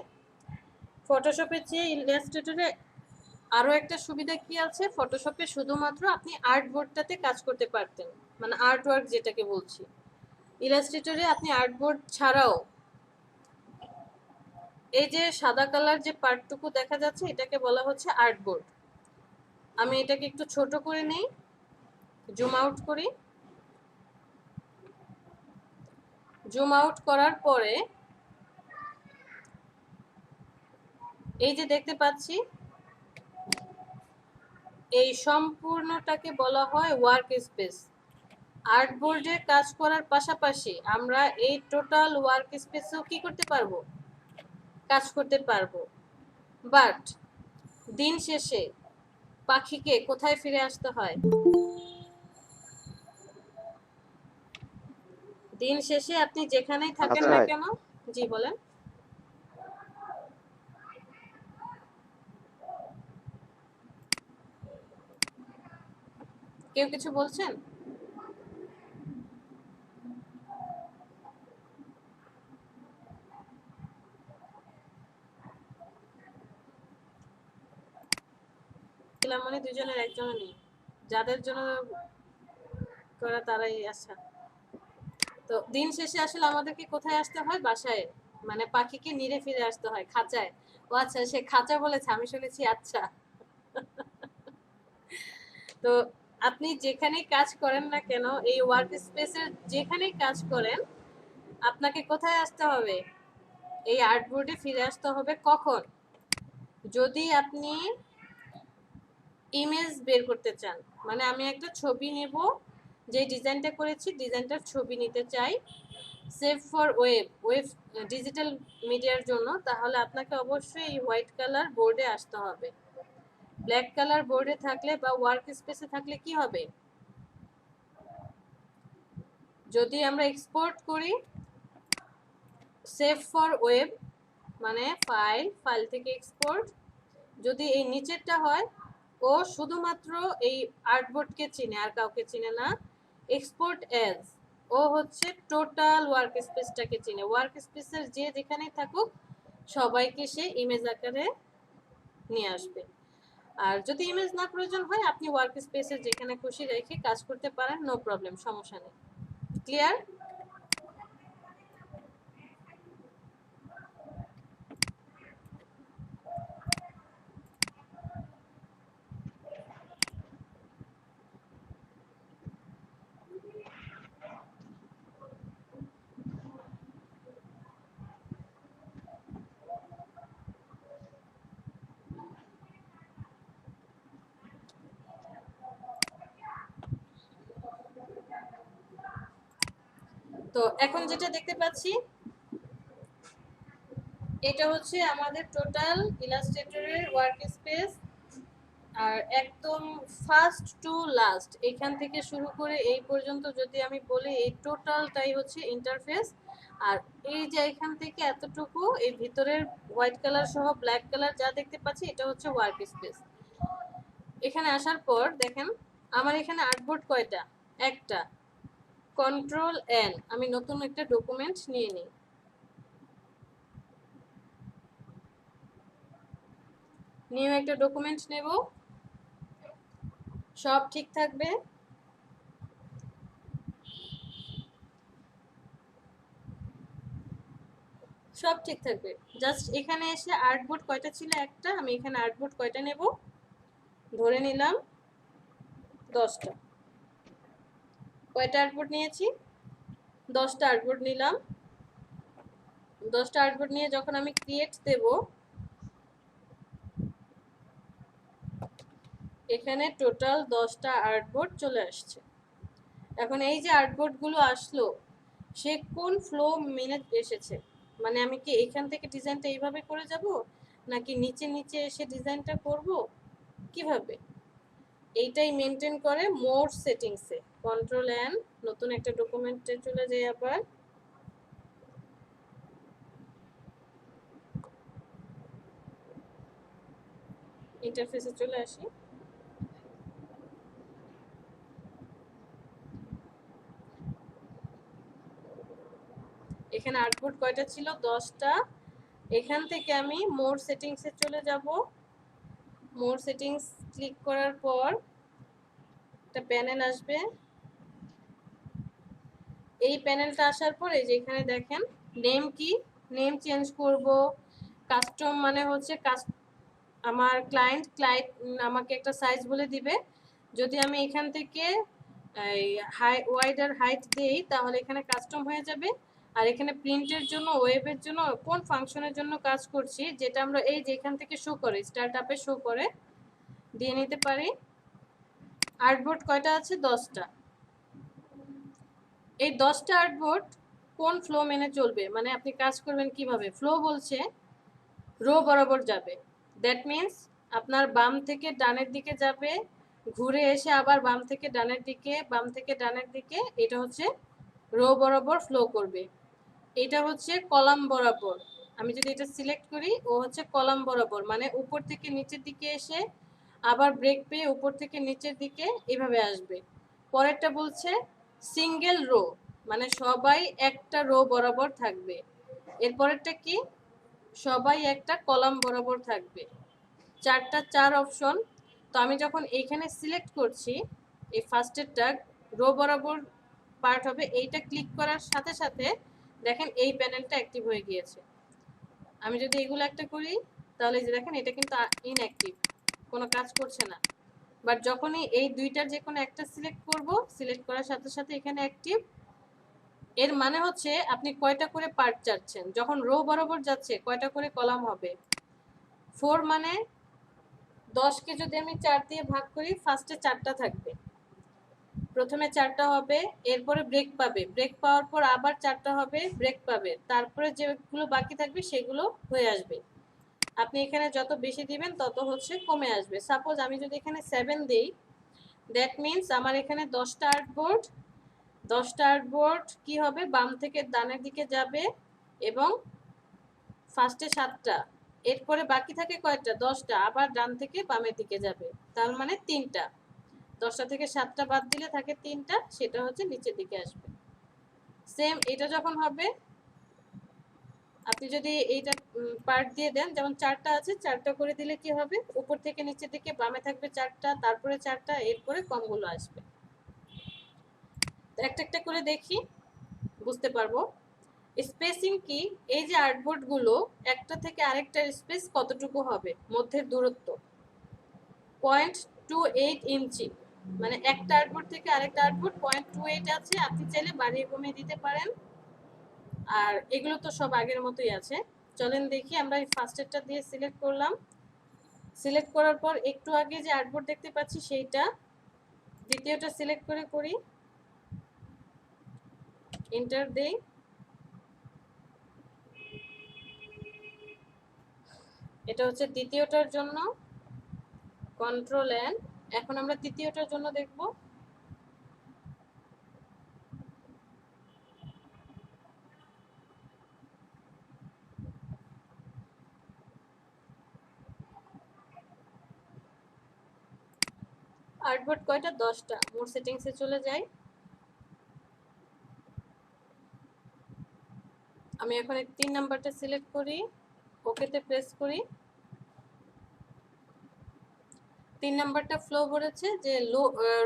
ফটোশপের চেয়ে ইলাস্ট্রেটরে আরো একটা সুবিধা কি আছে, ফটোশপে শুধুমাত্র আপনি আর্টবোর্ডটাতে কাজ করতে পারতেন, মানে আর্ট ওয়ার্ক যেটাকে বলছি। ইলাস্ট্রেটরে আপনি আর্টবোর্ড ছাড়াও এই যে সাদা কালার যে পার্টটুকু দেখা যাচ্ছে, এটাকে বলা হচ্ছে আর্টবোর্ড। আমি এটাকে একটু ছোট করে নেই, জুম আউট করি। জুম আউট করার পরে এই যে দেখতে পাচ্ছি, এই সম্পূর্ণটাকে বলা হয় ওয়ার্ক স্পেস। আর্টবোর্ডে কাজ করার পাশাপাশি আমরা এই টোটাল ওয়ার্ক স্পেসেও কি করতে পারবো, কাজ করতে পারবো। বাট দিন শেষে পাখিকে কোথায় ফিরে আসতে হয়, দিন শেষে আপনি যেখানেই থাকেন না কেন। জি বলেন। কেউ কিছু বলছেন? মানে দুজনের একজনও নেই, যাদের জন্য করা তারাই। আচ্ছা, তো দিন শেষে আসলে আমাদেরকে কোথায় আসতে হয়, বাসায়, মানে পাখিকে নিরে ফিরে আসতে হয়, খাঁচায়। ও আচ্ছা, সে খাঁচা বলেছে, আমি শুনেছি আচ্ছা। তো আপনি যেখানেই কাজ করেন না কেন, এই ওয়ার্ক স্পেসের যেখানেই কাজ করেন, আপনাকে কোথায় আসতে হবে, এই আর্টবোর্ডে ফিরে আসতে হবে। কখন, যদি আপনি ইমেজ বের করতে চান, মানে আমি একটা ছবি নেব, যে ডিজাইনটা করেছি ডিজাইনটার ছবি নিতে চাই, সেভ ফর ওয়েব ডিজিটাল মিডিয়ার জন্য, তাহলে আপনাকে অবশ্যই এই হোয়াইট কালার বোর্ডে আসতে হবে। ব্ল্যাক কালার বোর্ডে থাকলে বা ওয়ার্ক স্পেসে থাকলে কি হবে, যদি আমরা এক্সপোর্ট করি সেভ ফর ওয়েব, মানে ফাইল থেকে এক্সপোর্ট। যদি এই নিচেরটা হয় ও শুধুমাত্র এই আর্টবোর্ডকে চিনে, আর কাউকে চিনে না। এক্সপোর্ট এজ, ও হচ্ছে টোটাল ওয়ার্ক স্পেসটাকে চিনে, ওয়ার্ক স্পেসের যে যেখানেই থাকুক সবাইকে সে ইমেজ আকারে নিয়ে আসবে। আর যদি ইমেজ না প্রয়োজন হয় আপনি ওয়ার্ক স্পেসে যেখানে খুশি রেখে কাজ করতে পারেন, নো প্রবলেম, সমস্যা নেই। ক্লিয়ার? তো এখন যেটা দেখতে পাচ্ছি এটা হচ্ছে আমাদের টোটাল ইলাস্ট্রেটরের ওয়ার্ক স্পেস। আর একদম ফার্স্ট টু লাস্ট এখান থেকে শুরু করে এই পর্যন্ত যদি আমি বলি এই টোটালটাই হচ্ছে ইন্টারফেস। আর এই যে এখান থেকে এতটুকু এই ভিতরের হোয়াইট কালার সহ ব্ল্যাক কালার যা দেখতে পাচ্ছি এটা হচ্ছে ওয়ার্ক স্পেস। এখানে আসার পর দেখেন আমার এখানে আর্টবোর্ড কয়টা? একটা। কন্ট্রোল এন, আমি নতুন একটা ডকুমেন্ট নিয়ে নিই। নিউ একটা ডকুমেন্ট নেব, সব ঠিক থাকবে। সব ঠিক থাকবে, জাস্ট এখানে এসে আর্টবোর্ড কয়টা ছিল? একটা। আমি এখানে আর্টবোর্ড কয়টা নেব? ধরে নিলাম 10টা। কয়টা আর্টবোর্ড নিয়েছি? 10টা আর্টবোর্ড নিলাম। 10টা আর্টবোর্ড নিয়ে যখন আমি ক্রিয়েট দেব, এখানে টোটাল 10টা আর্টবোর্ড চলে আসছে। এখন এই যে আর্টবোর্ডগুলো আসলো সে কোন ফ্লো মেনে এসেছে? মানে আমি কি এখান থেকে ডিজাইনটা এইভাবে করে যাব, নাকি নিচে নিচে এসে ডিজাইনটা করব, কিভাবে? এইটাই মেনটেন করে মোর সেটিংসে। কন্ট্রোল এন, নতুন একটা ডকুমেন্টে চলে যাই, আবার ইন্টারফেসে চলে আসি। এখানে আর্টবোর্ড কয়টা ছিল? 10টা। এখান থেকে আমি মোর সেটিংসে চলে যাব। মোর সেটিংস ক্লিক করার পর একটা প্যানেল আসবে। এই প্যানেলটা আসার পরে যে এখানে দেখেন নেম কি, নেম চেঞ্জ করব। কাস্টম মানে হচ্ছে আমার ক্লায়েন্ট আমাকে একটা সাইজ বলে দিবে। যদি আমি এখান থেকে ওয়াইড আর হাইট দেই তাহলে এখানে কাস্টম হয়ে যাবে। আর এখানে প্রিন্টের জন্য, ওয়েবের জন্য, কোন ফাংশনের জন্য কাজ করছি যেটা আমরা এই যে এখান থেকে শো করে, স্টার্ট আপে শো করে দিয়ে নিতে পারি। আর্টবোর্ড কয়টা আছে? 10টা। এই 10টা আর্টবোর্ড কোন ফ্লো মেনে চলবে, মানে আপনি কাজ করবেন কিভাবে? ফ্লো বলছে রো বরাবর যাবে। দ্যাট মিন্স আপনার বাম থেকে ডানের দিকে যাবে, ঘুরে এসে আবার বাম থেকে ডানের দিকে, বাম থেকে ডানের দিকে। এটা হচ্ছে রো বরাবর ফ্লো করবে। এটা হচ্ছে কলাম বরাবর। আমি যদি এটা সিলেক্ট করি, ও হচ্ছে কলাম বরাবর, মানে উপর থেকে নিচের দিকে এসে আবার ব্রেক পেয়ে উপর থেকে নিচের দিকে এভাবে আসবে। পরেরটা বলছে সিঙ্গেল রো, মানে সবাই একটা রো বরাবর থাকবে। এরপরেরটা কি? সবাই একটা কলাম বরাবর থাকবে। 4 অপশন। তো আমি যখন এইখানে সিলেক্ট করছি, এই ফার্স্টেরটা রো বরাবর পার্ট হবে, এইটা ক্লিক করার সাথে সাথে দেখেন এই প্যানেলটা অ্যাক্টিভ হয়ে গিয়েছে। আমি যদি এগুলো একটা করি তাহলে যে দেখেন এটা কিন্তু ইনঅ্যাক্টিভ, কোনো কাজ করছে না। বাট যখনই এই দুইটার যে কোনো একটা সিলেক্ট করব, সিলেক্ট করার সাথে সাথে এখানে অ্যাক্টিভ। এর মানে হচ্ছে আপনি কয়টা করে পার্ট চাচ্ছেন, যখন রো বরাবর যাচ্ছে কয়টা করে কলাম হবে? 4 মানে 10কে যদি আমি 4 দিয়ে ভাগ করি, ফার্স্টে 4টা থাকবে, প্রথমে 4টা হবে, এরপরে ব্রেক পাবে, ব্রেক পাওয়ার পর আবার 4টা হবে, ব্রেক পাবে, তারপরে যেগুলো বাকি থাকবে সেগুলো হয়ে আসবে। আপনি এখানে যত বেশি দিবেন তত হচ্ছে কমে আসবে। সাপোজ আমি যদি এখানে 7 দিই, দ্যাট মিন্স আমার এখানে 10টা আর্টবোর্ড, 10টা আর্টবোর্ড কি হবে? বাম থেকে ডানের দিকে যাবে এবং ফার্স্টে 7টা, এরপরে বাকি থাকে কয়টা? 10টা, আবার ডান থেকে বামের দিকে যাবে, তার মানে 3টা। 10টা থেকে 7টা বাদ দিলে থাকে 3টা, সেটা হচ্ছে নিচের দিকে আসবে। সেম এটা যখন হবে, আপনি যদি এইটা পার্ট দিয়ে দেন, যেমন 4টা আছে, 4টা করে দিলে কি হবে? উপর থেকে নিচের দিকে বামে থাকবে 4টা, তারপরে 4টা, এরপরে কমগুলো আসবে। একটা একটা করে দেখি, বুঝতে পারবো। স্পেসিং কি? এই যে আর্টবোর্ড গুলো, একটা থেকে আরেকটার স্পেস কতটুকু হবে? মধ্যের দূরত্ব 0.28 ইঞ্চি, মানে একটা আর্টবোর্ড থেকে আরেকটা আর্টবোর্ড 0.28 আছে। আপনি চাইলে বাড়িয়ে কমিয়ে দিতে পারেন। আর এগুলো তো সব আগের মতোই আছে। চলেন দেখি, আমরা এই ফার্স্টেরটা দিয়ে সিলেক্ট করলাম। সিলেক্ট করার পর একটু আগে যে আর্টবোর্ড দেখতে পাচ্ছি সেইটা, দ্বিতীয়টা সিলেক্ট করে করি, এন্টার দেই। এটা হচ্ছে দ্বিতীয়টার জন্য, কন্ট্রোল এন। এখন আমরা তৃতীয়টার জন্য দেখব। আর্টবোর্ড কয়টা? 10টা। মোর সেটিংসে চলে যাই। আমি এখন 3 নাম্বারটা সিলেক্ট করি, ওকেতে প্রেস করি। 3 নাম্বারটা ফ্লো বলেছে যে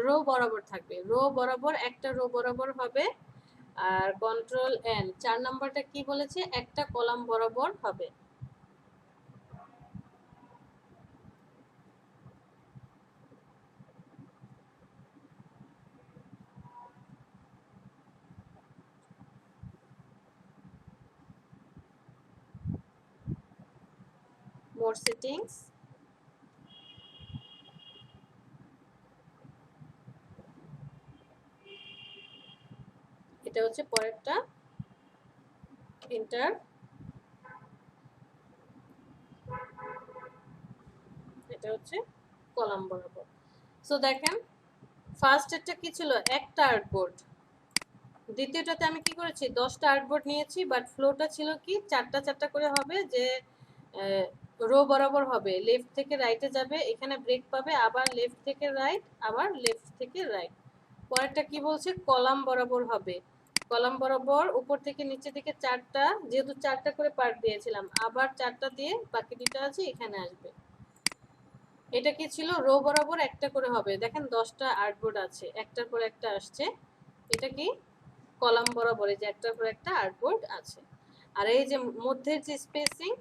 রো বরাবর থাকবে, রো বরাবর, একটা রো বরাবর হবে। আর কন্ট্রোল এন। 4 নাম্বারটা কি বলেছে? একটা কলাম বরাবর হবে। মোর সেটিংস, এটা হচ্ছে পরেরটা, এন্টার। এটা হচ্ছে কলাম বরাবর। সো দেখেন, ফার্স্ট একটা কি ছিল? একটা আর্টবোর্ড। দ্বিতীয়টাতে আমি কি করেছি? 10টা আর্টবোর্ড নিয়েছি, বাট ফ্লোটা ছিল কি 4টা 4টা করে হবে, যে রো বরাবর হবে, লেফট থেকে রাইটে যাবে, এখানে ব্রেক পাবে, আবার লেফট থেকে রাইট, আবার লেফট থেকে রাইট। পরেরটা কি বলছে? কলাম বরাবর হবে। কলাম বরাবর উপর থেকে নিচে দিকে 4টা, যেহেতু 4টা করে পার্ট দিয়েছিলাম, আবার 4টা দিয়ে বাকি দুটো আছে এখানে আসবে। এটা কি ছিল? রো বরাবর একটা করে হবে। দেখেন 10টা আর্টবোর্ড আছে, একটার পর একটা আসছে। এটা কি? কলাম বরাবর, এই যে একটার পর একটা আর্টবোর্ড আছে। আর এই যে মধ্যের যে স্পেসিং,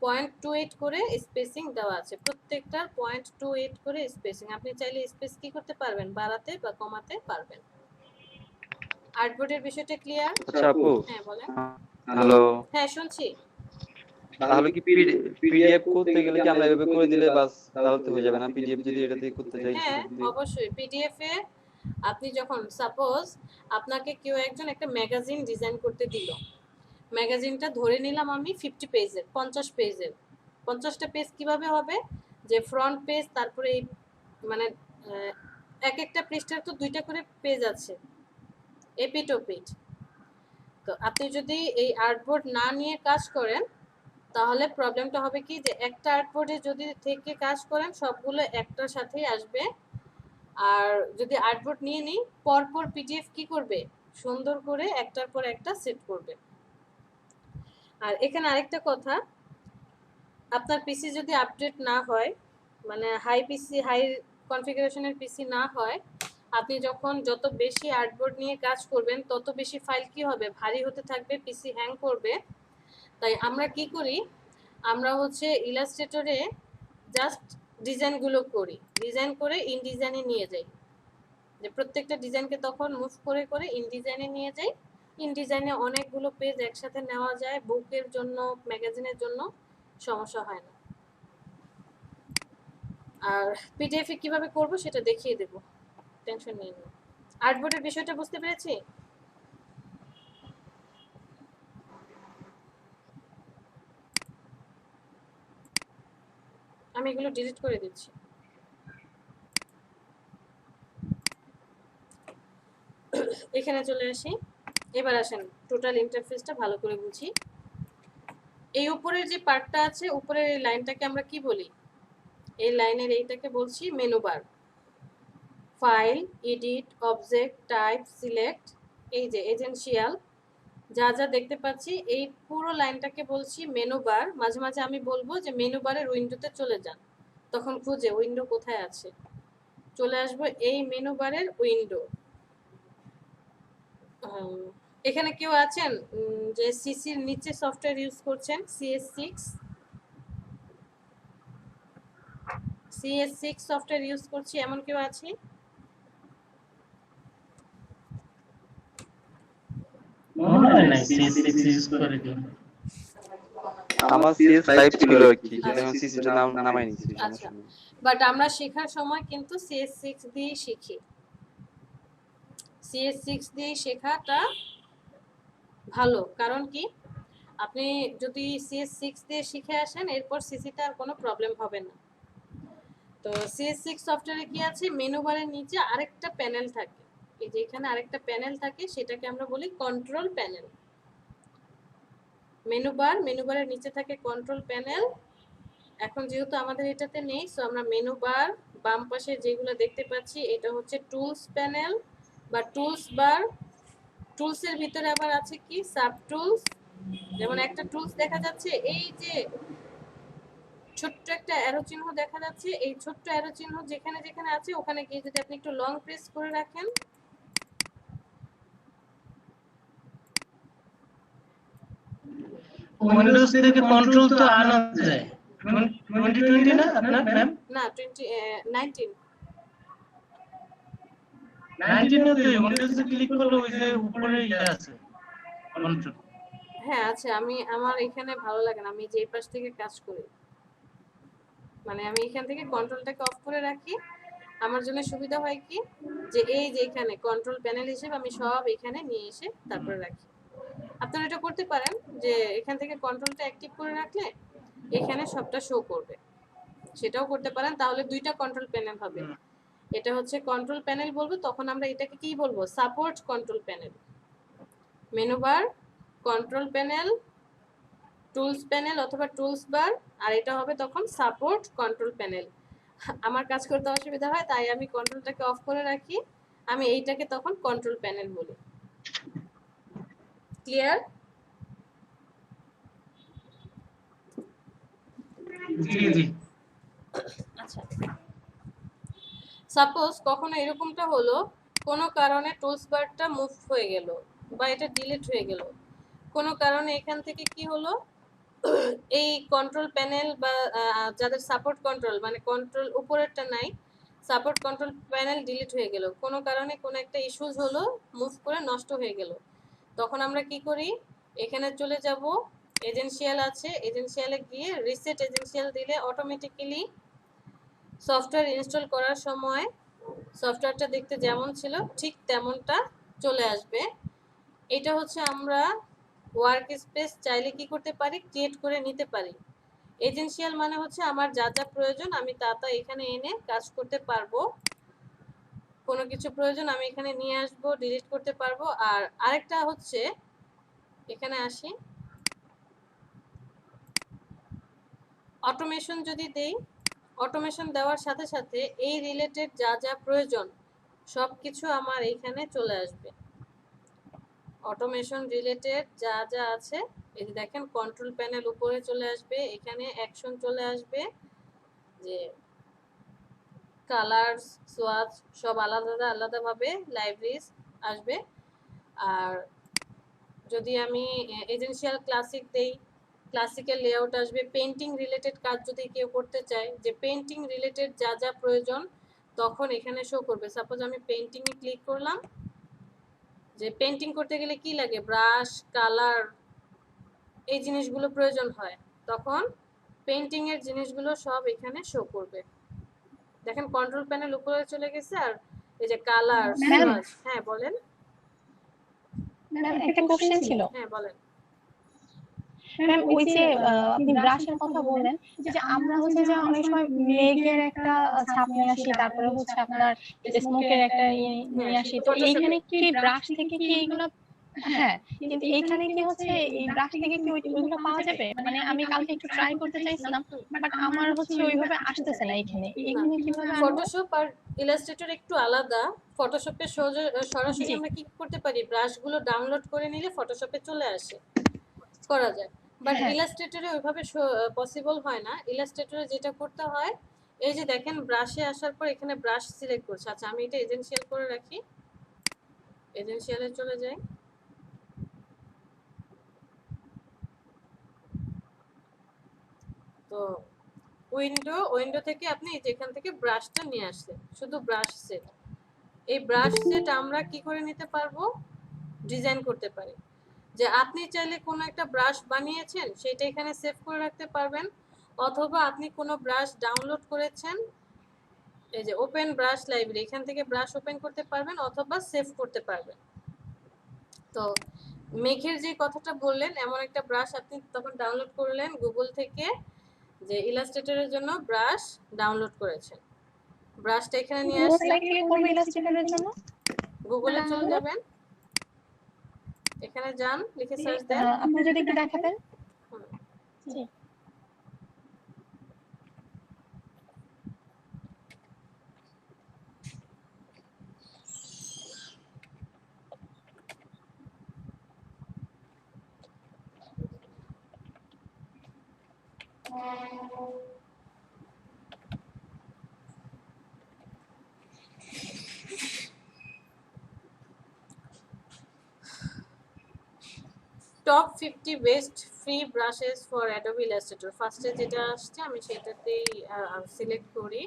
0.28 করে স্পেসিং দেওয়া আছে, প্রত্যেকটার 0.28 করে স্পেসিং। আপনি চাইলে স্পেস কি করতে পারবেন? বাড়াতে বা কমাতে পারবেন। আর্টবোর্ডের বিষয়টা ক্লিয়ার? আচ্ছা আপু, হ্যাঁ বলেন। হ্যালো। হ্যাঁ শুনছি। তাহলে কি পিডিএফ করতে গেলে কি আমরা এভাবে করে দিলে বাস তাহলে তো হয়ে যাবে না? পিডিএফ যদি এটা দিয়ে করতে চাই হ্যাঁ সেটা অবশ্যই। পিডিএফ এ আপনি যখন সাপোজ আপনাকে কেউ একজন একটা ম্যাগাজিন ডিজাইন করতে দিল, ম্যাগাজিনটা ধরে নিলাম আমি 50 পেজের, 50 পেজের। 50টা পেজ কিভাবে হবে? যে ফ্রন্ট পেজ, তারপরে এই মানে এক একটা পৃষ্ঠার তো 2টা করে পেজ আছে, এপিট ওপিট। তো আপনি যদি এই আর্টবোর্ড না নিয়ে কাজ করেন, তাহলে প্রবলেমটা হবে কি, যে একটা আর্টবোর্ডে যদি থেকে কাজ করেন, সবগুলো একটার সাথেই আসবে। আর যদি আর্টবোর্ড নিয়ে নিই, পরপর পিডিএফ কি করবে? সুন্দর করে একটার পর একটা সেট করবে। আর এখানে আরেকটা কথা, আপনার পিসি যদি আপডেট না হয়, মানে হাই কনফিগারেশনের পিসি না হয়, আপনি যখন যত বেশি আর্টবোর্ড নিয়ে কাজ করবেন, তত বেশি ফাইল কি হবে? ভারী হতে থাকবে, পিসি হ্যাং করবে। তাই আমরা কি করি? আমরা হচ্ছে ইলাস্ট্রেটরে জাস্ট ডিজাইনগুলো করি, ডিজাইন করে ইনডিজাইনে নিয়ে যাই। যে প্রত্যেকটা ডিজাইনকে তখন মুভ করে করে ইনডিজাইনে নিয়ে যাই। ইনডিজাইনে অনেকগুলো পেজ একসাথে নেওয়া যায়, বুকের জন্য, ম্যাগাজিনের জন্য সমস্যা হয় না। আর পিডিএফে কিভাবে করব সেটা দেখিয়ে দেব, টেনশন নিন না। আর্টবোর্ডের বিষয়টা বুঝতে পেরেছি? আমি এগুলো ডিলিট করে দিচ্ছি। এখানে চলে আসি। এবার আসেন টোটাল ইন্টারফেসটা ভালো করে বুঝি। এই উপরের যে পার্টটা আছে, উপরের এই লাইনটাকে আমরা কি বলি? এই লাইনের এইটাকে বলছি menu bar. File, edit, object, type, select, এই যে এজেন্সিয়াল যা যা দেখতে পাচ্ছি এই পুরো লাইনটাকে বলছি মেনু বার। মাঝে মাঝে আমি বলবো যে মেনু বারের উইন্ডোতে চলে যান, তখন খুঁজে উইন্ডো কোথায় আছে, চলে আসবো এই মেনু বারের উইন্ডো। এখানে কেউ আছেন যে সিসির নিচে সফটওয়্যার ইউজ করছেন? CS6 সফটওয়্যার ইউজ করছি এমন কেউ আছে? মনে হয় না CS6 ইউজ করে কেউ। আমার CS5 ছিল আর কি, কিন্তু এখন সিসিটা নামাই নিছি। আচ্ছা, বাট আমরা শেখার সময় কিন্তু CS6 দিয়ে শিখি। CS6 দিয়ে শেখাটা ভালো, কারণ কি আপনি যদি CS6 দিয়ে শিখে আসেন এরপর সিসিতে আর কোনো প্রবলেম হবে না। তো CS6 সফটওয়্যারে কি আছে, মেনু বারের নিচে আরেকটা প্যানেল থাকে, এই যে এখানে আরেকটা প্যানেল থাকে, সেটাকে আমরা বলি কন্ট্রোল প্যানেল। মেনু বারের নিচে থাকে কন্ট্রোল প্যানেল। এখন যেহেতু আমাদের এটাতে নেই, সো আমরা মেনু বার বাম পাশে যেগুলো দেখতে পাচ্ছি এটা হচ্ছে টুলস প্যানেল বা টুলস বার। টুলসের ভিতরে আবার আছে কি সাব টুলস। যেমন একটা টুলস দেখা যাচ্ছে, এই যে ছোট্ট একটা অ্যারো চিহ্ন দেখা যাচ্ছে, এই ছোট্ট অ্যারো চিহ্ন যেখানে যেখানে আছে ওখানে গিয়ে যদি আপনি একটু লং প্রেস করে রাখেন, উইন্ডোজ থেকে কন্ট্রোল তো আনা যায়। 2020 না আপনার ম্যাম? না 19 19 এ তো উইন্ডোজে ক্লিক করলে ওই যে উপরে ইয়ে আছে কন্ট্রোল। হ্যাঁ আছে, আমার এখানে ভালো লাগে না, আমি যে পাশ থেকে কাজ করি, মানে আমি এখান থেকে কন্ট্রোলটাকে অফ করে রাখি। আমার জন্য সুবিধা হয় কি যে এই যে এখানে কন্ট্রোল প্যানেল হিসেবে আমি সব এখানে নিয়ে এসে তারপরে রাখি। আপনারা এটা করতে পারেন যে এখান থেকে কন্ট্রোলটা অ্যাক্টিভ করে রাখলে এখানে সবটা শো করবে, সেটাও করতে পারেন, তাহলে দুইটা কন্ট্রোল প্যানেল হবে। এটা হচ্ছে কন্ট্রোল প্যানেল বলবো, তখন আমরা এটাকে কি বলবো, support control panel. Menu bar, control panel, tools panel অথবা টুলস বার, আর এটা হবে তখন সাপোর্ট কন্ট্রোল প্যানেল। আমার কাজ করতে অসুবিধা হয় তাই আমি কন্ট্রোলটাকে অফ করে রাখি, আমি এইটাকে তখন কন্ট্রোল প্যানেল বলি। ক্লিয়ার? জি জি। আচ্ছা, সাপোজ কখনো এরকমটা হলো কোনো কারণে টুলস বারটা মুভ হয়ে গেল বা এটা ডিলিট হয়ে গেল, কোনো কারণে এখান থেকে কি হলো, এই কন্ট্রোল প্যানেল বা যাদের সাপোর্ট কন্ট্রোল মানে কন্ট্রোল উপরেরটা নাই, সাপোর্ট কন্ট্রোল প্যানেল ডিলিট হয়ে গেল, কোনো কারণে কোনো একটা ইস্যুজ হলো, মুভ করে নষ্ট হয়ে গেল, তখন আমরা কি করি, এখানে চলে যাব, এজেন্সিয়াল আছে, এজেন্সিয়ালে গিয়ে রিসেট এজেন্সিয়াল দিলে অটোমেটিক্যালি সফটওয়্যার ইনস্টল করার সময় সফটওয়্যারটা দেখতে যেমন ছিল ঠিক তেমনটা চলে আসবে। এটা হচ্ছে আমরা ওয়ার্ক স্পেস চাইলে কি করতে পারি, ক্রিয়েট করে নিতে পারি। এজেন্সিয়াল মানে হচ্ছে আমার যা যা প্রয়োজন আমি তা এখানে এনে কাজ করতে পারবো, কোনো কিছু প্রয়োজন আমি এখানে নিয়ে আসবো, ডিলিট করতে পারবো। আর আরেকটা হচ্ছে এখানে আসি, অটোমেশন যদি দেই, অটোমেশন দেওয়ার সাথে সাথে এই রিলেটেড যা যা প্রয়োজন সব কিছু আমার এইখানে চলে আসবে। অটোমেশন রিলেটেড যা যা আছে এই যে দেখেন কন্ট্রোল প্যানেল উপরে চলে আসবে, এখানে অ্যাকশন চলে আসবে, যে কালার্স সোয়াচ সব আলাদা আলাদাভাবে লাইব্রেরিজ আসবে। আর যদি আমি এজেন্সিয়াল ক্লাসিক দেই, ক্লাসিক্যাল লেআউট আসবে। পেন্টিং রিলেটেড কাজ যদি কেউ করতে চায়, যে পেন্টিং রিলেটেড যা যা প্রয়োজন তখন এখানে শো করবে। সাপোজ আমি পেন্টিংয়ে ক্লিক করলাম, যে পেন্টিং করতে গেলে কি লাগে, ব্রাশ, কালার, এই জিনিসগুলো প্রয়োজন হয়, তখন পেন্টিং এর জিনিসগুলো সব এখানে শো করবে। দেখেন কন্ট্রোল প্যানেল উপরে চলে গেছে, আর এই যে কালার, হ্যাঁ বলেন। ম্যাম একটা কোশ্চেন ছিল। হ্যাঁ বলেন। ম্যাম ওই যে আপনি ব্রাশের কথা বললেন, যে আমরা হচ্ছে যে অনেক সময় মেঘের একটা ছাপ নিয়ে আসি, তারপরে হচ্ছে আপনার এই যে স্মোকের একটা নিয়ে আসি, তো এইখানে কি ব্রাশ থেকে কি এগুলো হ্যাঁ, কিন্তু এইখানে কি হচ্ছে এই ব্রাশ থেকে কি ওইগুলো পাওয়া যাবে? মানে আমি কালকে একটু ট্রাই করতে চাইছিলাম, বাট আমার হচ্ছে ওইভাবে আসতেছে না এখানে। না, এখানে কিভাবে আনবো? ফটোশপ আর ইলাস্ট্রেটর একটু আলাদা। ফটোশপে সরাসরি জি। আমরা কি করতে পারি, ব্রাশগুলো ডাউনলোড করে নিলে ফটোশপে চলে আসে, করা যায়। বাট হ্যাঁ। ইলাস্ট্রেটরে ওইভাবে পসিবল হয় না। ইলাস্ট্রেটরে যেটা করতে হয়, এই যে দেখেন ব্রাশে আসার পর এখানে ব্রাশ সিলেক্ট করছে। আচ্ছা আমি এটা এজেন্সিয়াল করে রাখি, এজেন্সিয়ালে চলে যাই। তো উইন্ডো থেকে আপনি এই যে এখান থেকে ব্রাশটা নিয়ে আসলেন, শুধু ব্রাশ সেট। এই ব্রাশ সেট আমরা কি করে নিতে পারবো, ডিজাইন করতে পারি। যে আপনি চাইলে কোনো একটা ব্রাশ বানিয়েছেন সেটা এখানে সেভ করে রাখতে পারবেন, অথবা আপনি কোনো ব্রাশ ডাউনলোড করেছেন, এই যে ওপেন ব্রাশ লাইব্রেরি, এখান থেকে ব্রাশ ওপেন করতে পারবেন অথবা সেভ করতে পারবেন। তো মেঘের যে কথাটা বললেন, এমন একটা ব্রাশ আপনি তখন ডাউনলোড করলেন গুগল থেকে, যে ইলাস্ট্রেটরের জন্য ব্রাশ ডাউনলোড করেছেন। ব্রাশটা এখানে নিয়ে আসলেন, কোথায় ক্লিক করব ইলাস্ট্রেটরের জন্য? গুগলে চলে যাবেন, এখানে যান, লিখে সার্চ দেন। আপনি যদি একটু দেখাতেন। জি। Top 50 best free brushes for Adobe Illustrator, ফার্স্টে যেটা আসছে আমি সেটাতেই সিলেক্ট করি।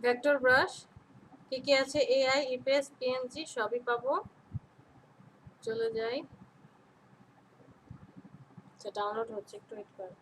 ভেক্টর ব্রাশ কি কি আছে, এআই, ইপিএস, পিএনজি সবই পাবো। চলে যাই, আচ্ছা ডাউনলোড হচ্ছে, একটু ওয়েট করুন।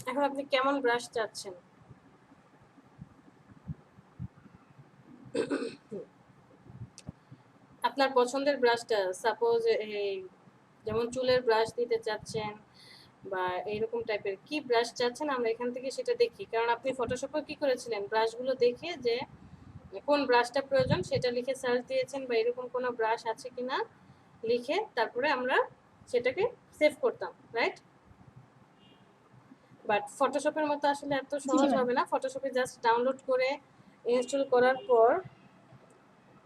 এখন আপনি কেমন ব্রাশ চাচ্ছেন? আপনার পছন্দের ব্রাশটা, সাপোজ এই যেমন চুলের ব্রাশ দিতে চাচ্ছেন বা এইরকম টাইপের কি ব্রাশ চাচ্ছেন, আমরা এখান থেকে সেটা দেখি। কারণ আপনি ফটোশপে কি করেছিলেন, ব্রাশগুলো দেখে যে কোন ব্রাশটা প্রয়োজন সেটা লিখে সার্চ দিয়েছেন, বা এরকম কোনো ব্রাশ আছে কিনা লিখে তারপরে আমরা সেটাকে সেভ করতাম, রাইট? বাট ফটোশপের মতো আসলে এত সহজ হবে না। ফটোশপে জাস্ট ডাউনলোড করে ইনস্টল করার পর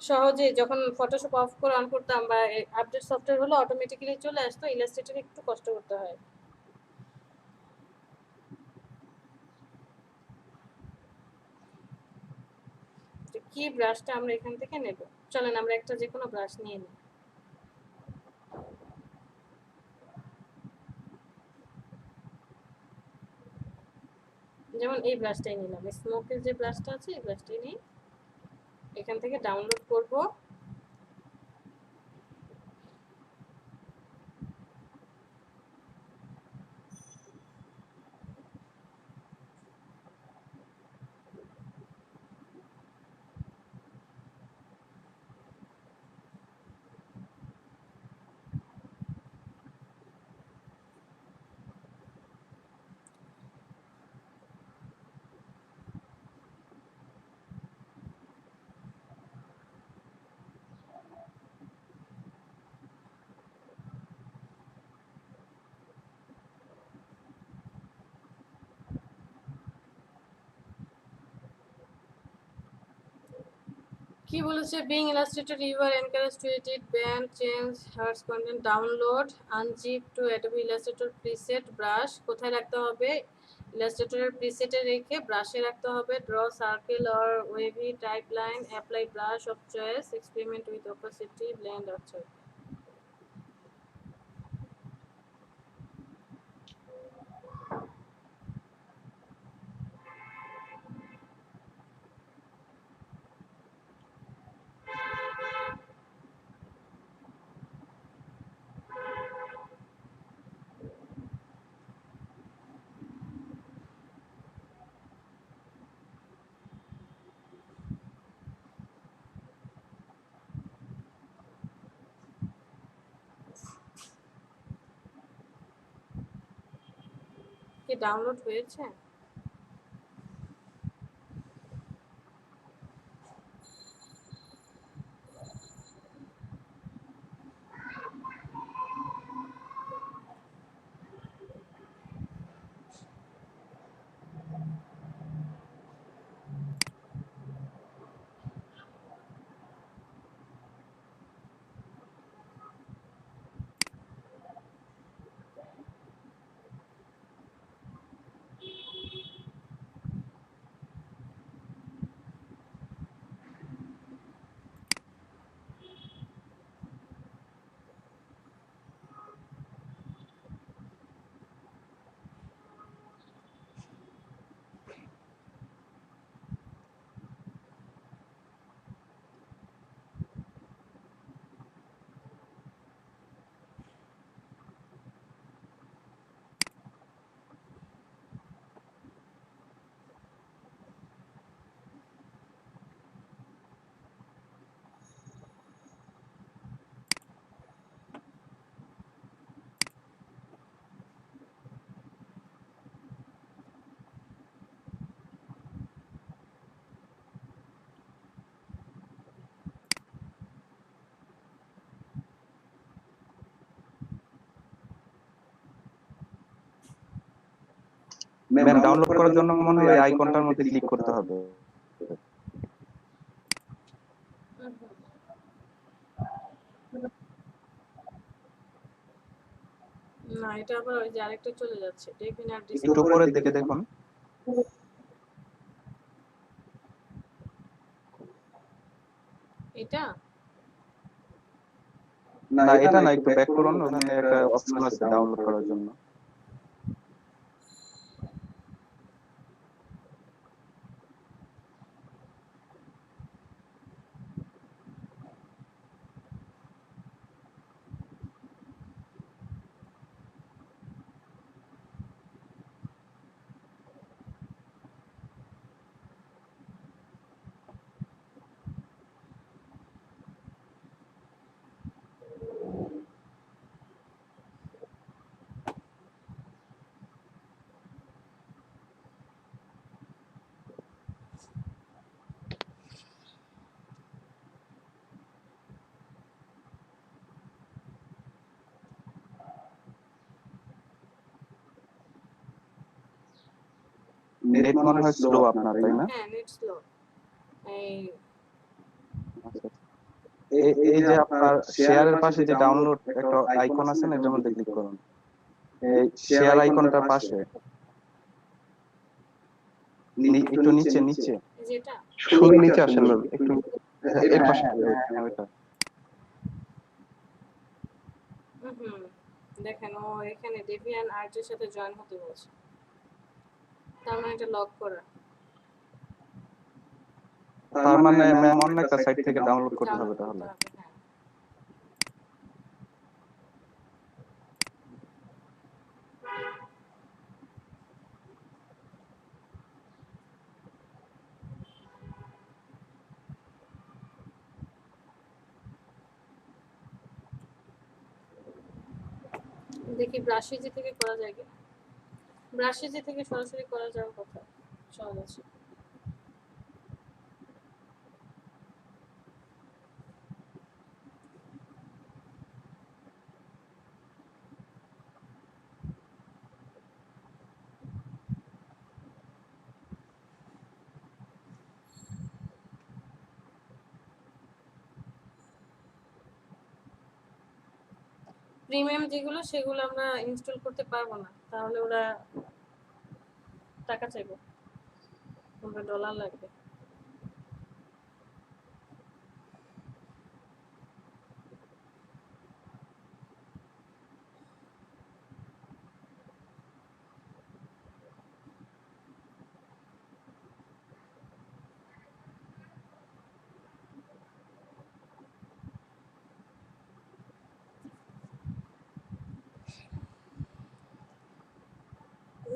সহজে যখন ফটোশপ অফ করে অন করতাম বা আপডেট সফটওয়্যার হলো অটোমেটিক্যালি চলে আসতো, ইলাস্ট্রেটরে একটু কষ্ট করতে হয়। তো কি ব্রাশটা আমরা এখান থেকে নেব? চলেন আমরা একটা যে কোনো ব্রাশ নিয়ে নিই। যেমন এই ব্রাশটাই নিলাম, স্মোকের যে ব্রাশটা আছে এই ব্রাশটাই নিই। এখান থেকে ডাউনলোড করব। কি বলেছে? being illustrator you are encouraged to edit, bend, change, harsh content, download, unzip to Adobe Illustrator preset brush। কোথায় রাখতে হবে? ইলাস্ট্রেটরের প্রিসেটে রেখে ব্রাশে রাখতে হবে। draw circle or wavy type line, apply brush of choice, experiment with opacity, blend আচ্ছা। কি ডাউনলোড হয়েছে? ম্যাম ডাউনলোড করার জন্য মনে হয় আইকনটার মধ্যে ক্লিক করতে হবে। না, এটা আবার ওই যে আরেকটা চলে যাচ্ছে, দেখবেন আর একটু উপরের দিকে দেখুন। এটা না এটা না, একটু ব্যাক করুন, ওখানে একটা অপশন আছে ডাউনলোড করার জন্য। নেট মনে হয় স্লো আপনার, তাই না? হ্যাঁ নেট স্লো। এই এই যে আপনার শেয়ারের পাশে যে ডাউনলোড একটা আইকন আছে না, এটার মধ্যে ক্লিক করুন। এই শেয়ার আইকনটার পাশে একটু নিচে নিচে যেটা শুধু নিচে আসেন ম্যাম একটু, এর পাশে। ওইটা। হুম, দেখেন ও এখানে ডেভিয়ান আর্টের সাথে জয়েন হতে বলছে, তার মানে এটা লক করা। তার মানে ম্যাম অন্য একটা সাইট থেকে ডাউনলোড করতে হবে তাহলে। হ্যাঁ। দেখি ব্রাশিজি থেকে করা যায় কিনা। ব্রাশিজি থেকে সরাসরি করা যাওয়ার কথা, সহজ আছে। প্রিমিয়াম যেগুলো সেগুলো আমরা ইনস্টল করতে পারবো না, তাহলে ওরা টাকা চাইবে, ওরা ডলার লাগবে।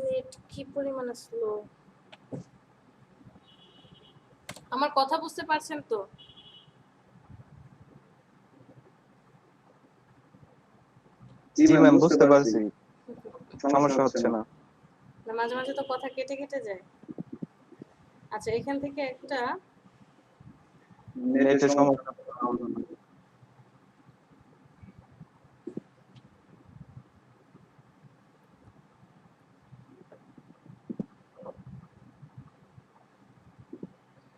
নেট কি পরিমাণে স্লো, আমার কথা বুঝতে পারছেন তো? জি ম্যাম বুঝতে পারছি, সমস্যা হচ্ছে না। না, মাঝে মাঝে তো কথা কেটে কেটে যায়। আচ্ছা, এখান থেকে একটা নেটের সমস্যা।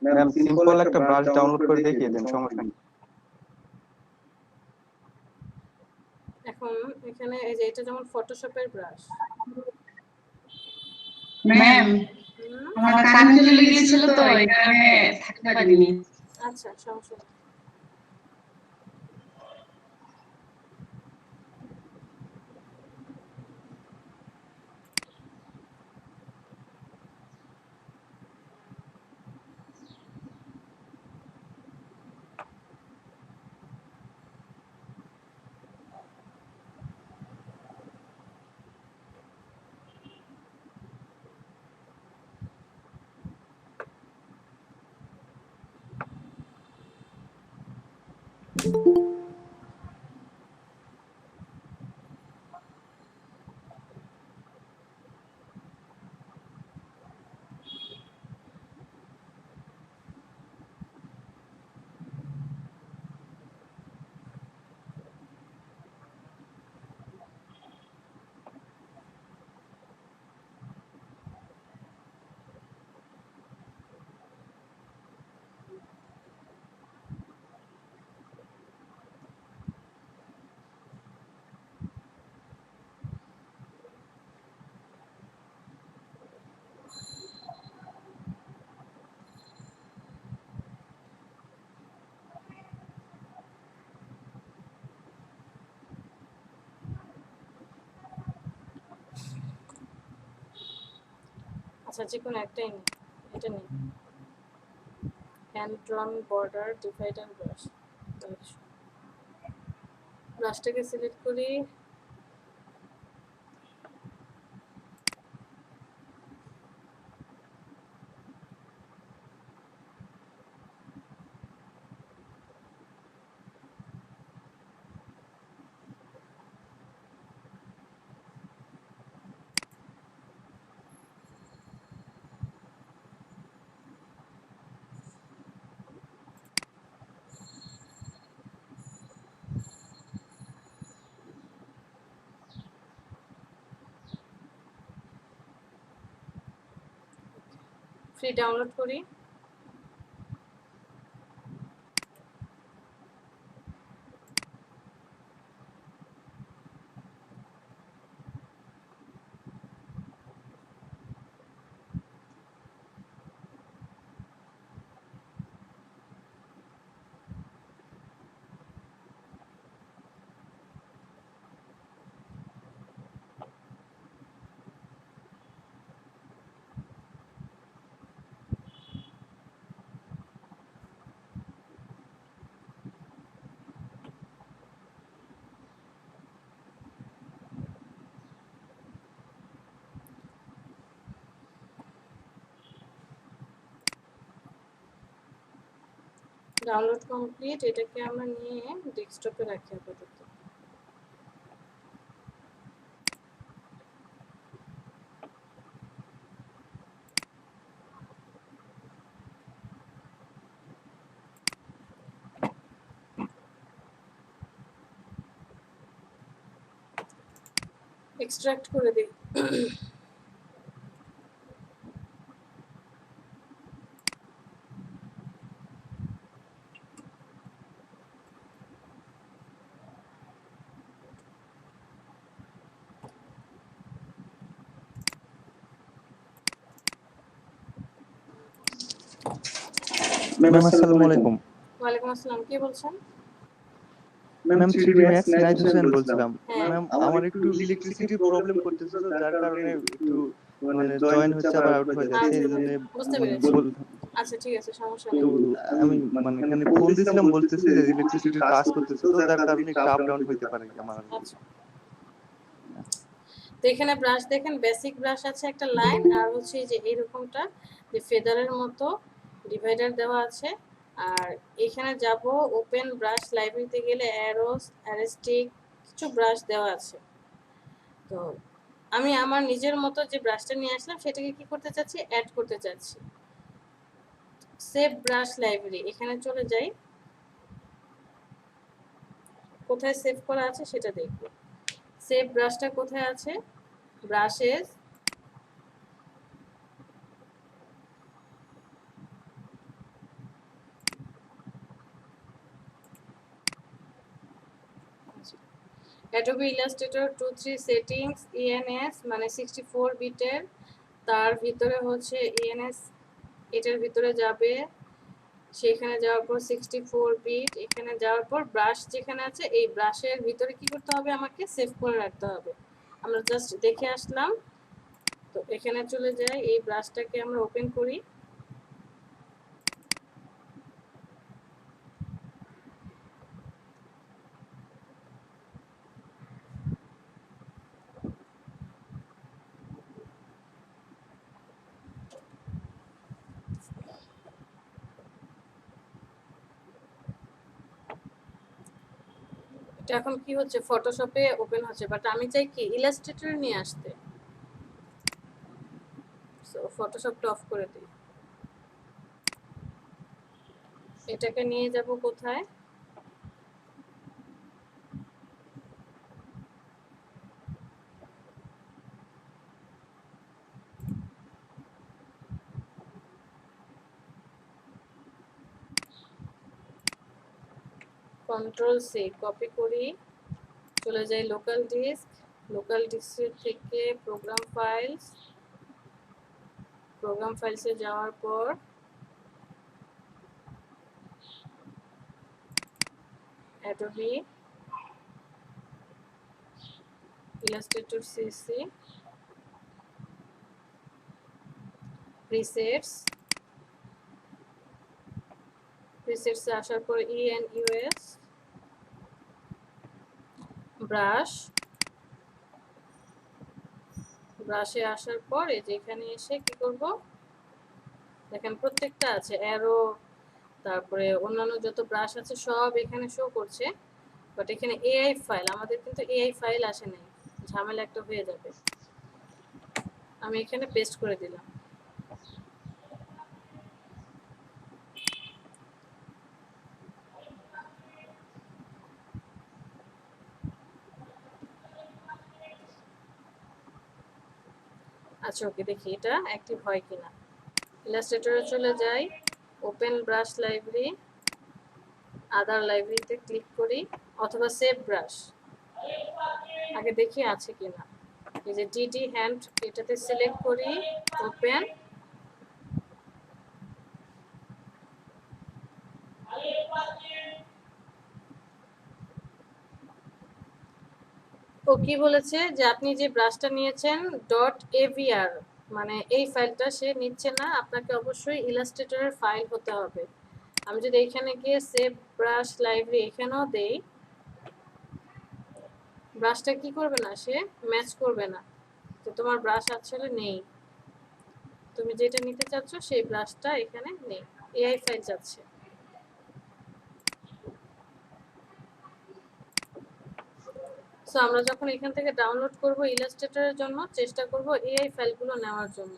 ম্যাম সিম্পল একটা ব্রাশ ডাউনলোড করে দেখিয়ে দেন, সমস্যা নেই। এখন এখানে এই যে এটা যেমন ফটোশপের ব্রাশ। ম্যাম আমার কারেন্ট চলে গিয়েছিল তো এই কারণে থাকতে পারিনি। আচ্ছা, সমস্যা নেই। আচ্ছা, যে কোনো একটাই নেই, এটা নেই। Hand drawn border divider brush, ব্রাশটাকে সিলেক্ট করি। ফ্রি ডাউনলোড করি। Download complete. এটাকে আমরা নিয়ে ডেস্কটপে রাখি আপাতত। এক্সট্রাক্ট করে দিই। ম্যাম আসসালামু আলাইকুম। ওয়ালাইকুম আসসালাম, কে বলছেন? ম্যাম 3D Max নাইদ হোসেন বলছিলাম। হ্যাঁ। ম্যাম আমার একটু ইলেকট্রিসিটি প্রবলেম করতেছে, তো যার কারণে একটু মানে জয়েন হচ্ছে আবার আউট হয়ে যাচ্ছে, এই জন্য বুঝতে মানে পেরেছি। বলতাম। আচ্ছা ঠিক আছে, সমস্যা তো নেই। আমি মানে এখানে ফোন দিছিলাম, বলতেছে যে ইলেকট্রিসিটির কাজ করতেছে, তো যার কারণে একটু আপ ডাউন হইতে পারে আমার। আচ্ছা, তো এখানে ব্রাশ দেখেন, বেসিক ব্রাশ আছে একটা লাইন, আর হচ্ছে এই যে এইরকমটা যে ফেদারের মতো ডিভাইডার দেওয়া আছে। আর এখানে যাব ওপেন ব্রাশ লাইব্রেরিতে গেলে অ্যারোস, অ্যারেস্টিক কিছু ব্রাশ দেওয়া আছে। তো আমি আমার নিজের মতো যে ব্রাশটা নিয়ে আসলাম সেটাকে কি করতে চাচ্ছি, অ্যাড করতে চাচ্ছি। সেভ ব্রাশ লাইব্রেরি, এখানে চলে যাই, কোথায় সেভ করা আছে সেটা দেখব। সেভ ব্রাশটা কোথায় আছে, brushes, Adobe Illustrator 2.3 settings ENS মানে 64 বিটের, তার ভিতরে হচ্ছে ENS, এটার ভিতরে যাবে, সেখানে যাওয়ার পর 64 বিট, এখানে যাওয়ার পর ব্রাশ যেখানে আছে এই ব্রাশের ভিতরে কি করতে হবে, আমাকে সেভ করে রাখতে হবে। আমরা জাস্ট দেখে আসলাম। তো এখানে চলে যাই, এই ব্রাশটাকে আমরা ওপেন করি। এটা এখন কি হচ্ছে, ফটোশপে ওপেন হচ্ছে, বাট আমি চাই কি ইলাস্ট্রেটরে নিয়ে আসতে। সো ফটোশপটা অফ করে দিই। এটাকে নিয়ে যাব কোথায়, কন্ট্রোল সি কপি করি, চলে যাই লোকাল ডিস্ক, লোকাল ডিস্ক থেকে প্রোগ্রাম ফাইলস, প্রোগ্রাম ফাইলসে যাওয়ার পর Adobe Illustrator CC, presets, presets এ আসার পর ENUS, ব্রাশ, ব্রাশে আসার পর এই যে এখানে এসে কি করব, দেখেন প্রত্যেকটা আছে অ্যারো, তারপরে অন্যান্য যত ব্রাশ আছে সব এখানে শো করছে, বাট এখানে এআই ফাইল, আমাদের কিন্তু এআই ফাইল আসে নাই, ঝামেলা একটা হয়ে যাবে। আমি এখানে পেস্ট করে দিলাম। আচ্ছা ওকে, দেখি এটা অ্যাক্টিভ হয় কিনা। ইলাস্ট্রেটরে চলে যাই, ওপেন ব্রাশ লাইব্রেরি, আদার লাইব্রেরিতে ক্লিক করি, অথবা সেভ ব্রাশ, আগে দেখি আছে কিনা। এই যে ডিডি হ্যান্ড, এটাতে সিলেক্ট করি, ওপেন, ও কি বলেছে যে আপনি যে ব্রাশটা নিয়েছেন .avr মানে এই ফাইলটা সে নিচ্ছে না, আপনাকে অবশ্যই ইলাস্ট্রেটরের ফাইল হতে হবে। আমি যদি এখানে গিয়ে সেভ ব্রাশ লাইব্রেরি এখানেও দেই, ব্রাশটা কি করবে না, সে ম্যাচ করবে না, তো তোমার ব্রাশ আসলে নেই, তুমি যেটা নিতে চাচ্ছ সেই ব্রাশটা এখানে নেই, এআই ফাইল যাচ্ছে। সো আমরা যখন এখান থেকে ডাউনলোড করব ইলাস্ট্রেটরের জন্য চেষ্টা করব এআই ফাইলগুলো নেওয়ার জন্য।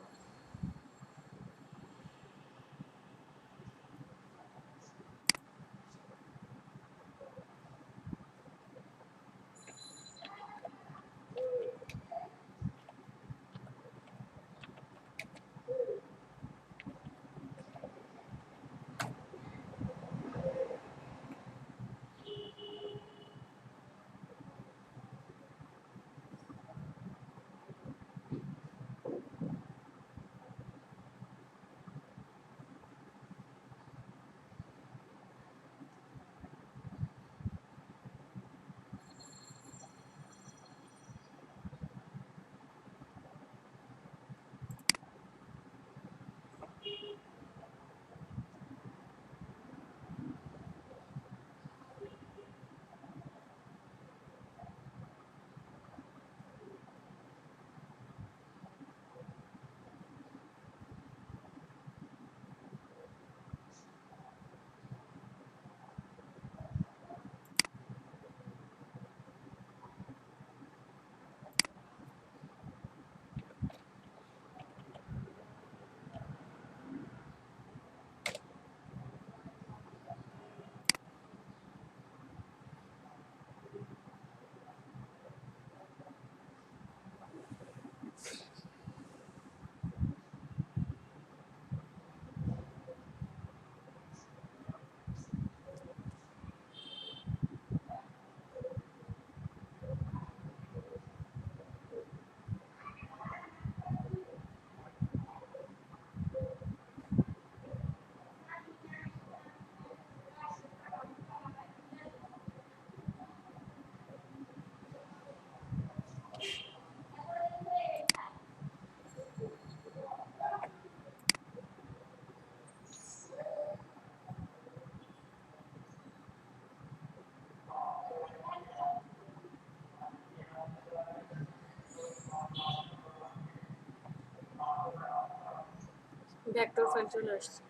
ভেক্টর ফাইল চলে আসছে,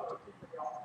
দেখি এটা কি হয়।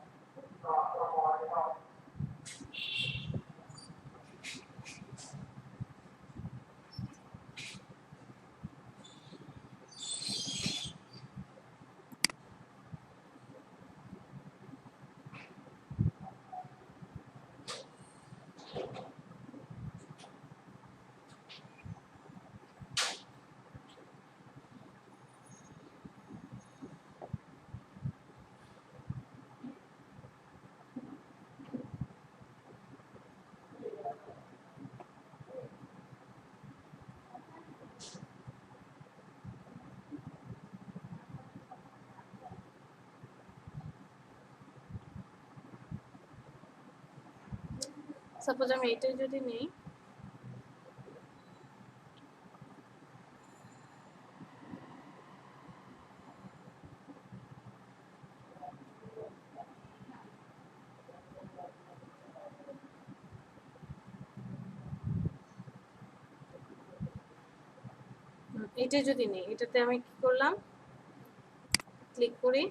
সাপোজ আমি এটাই যদি নেই, এটা যদি নেই, এটাতে আমি কি করলাম, ক্লিক করি,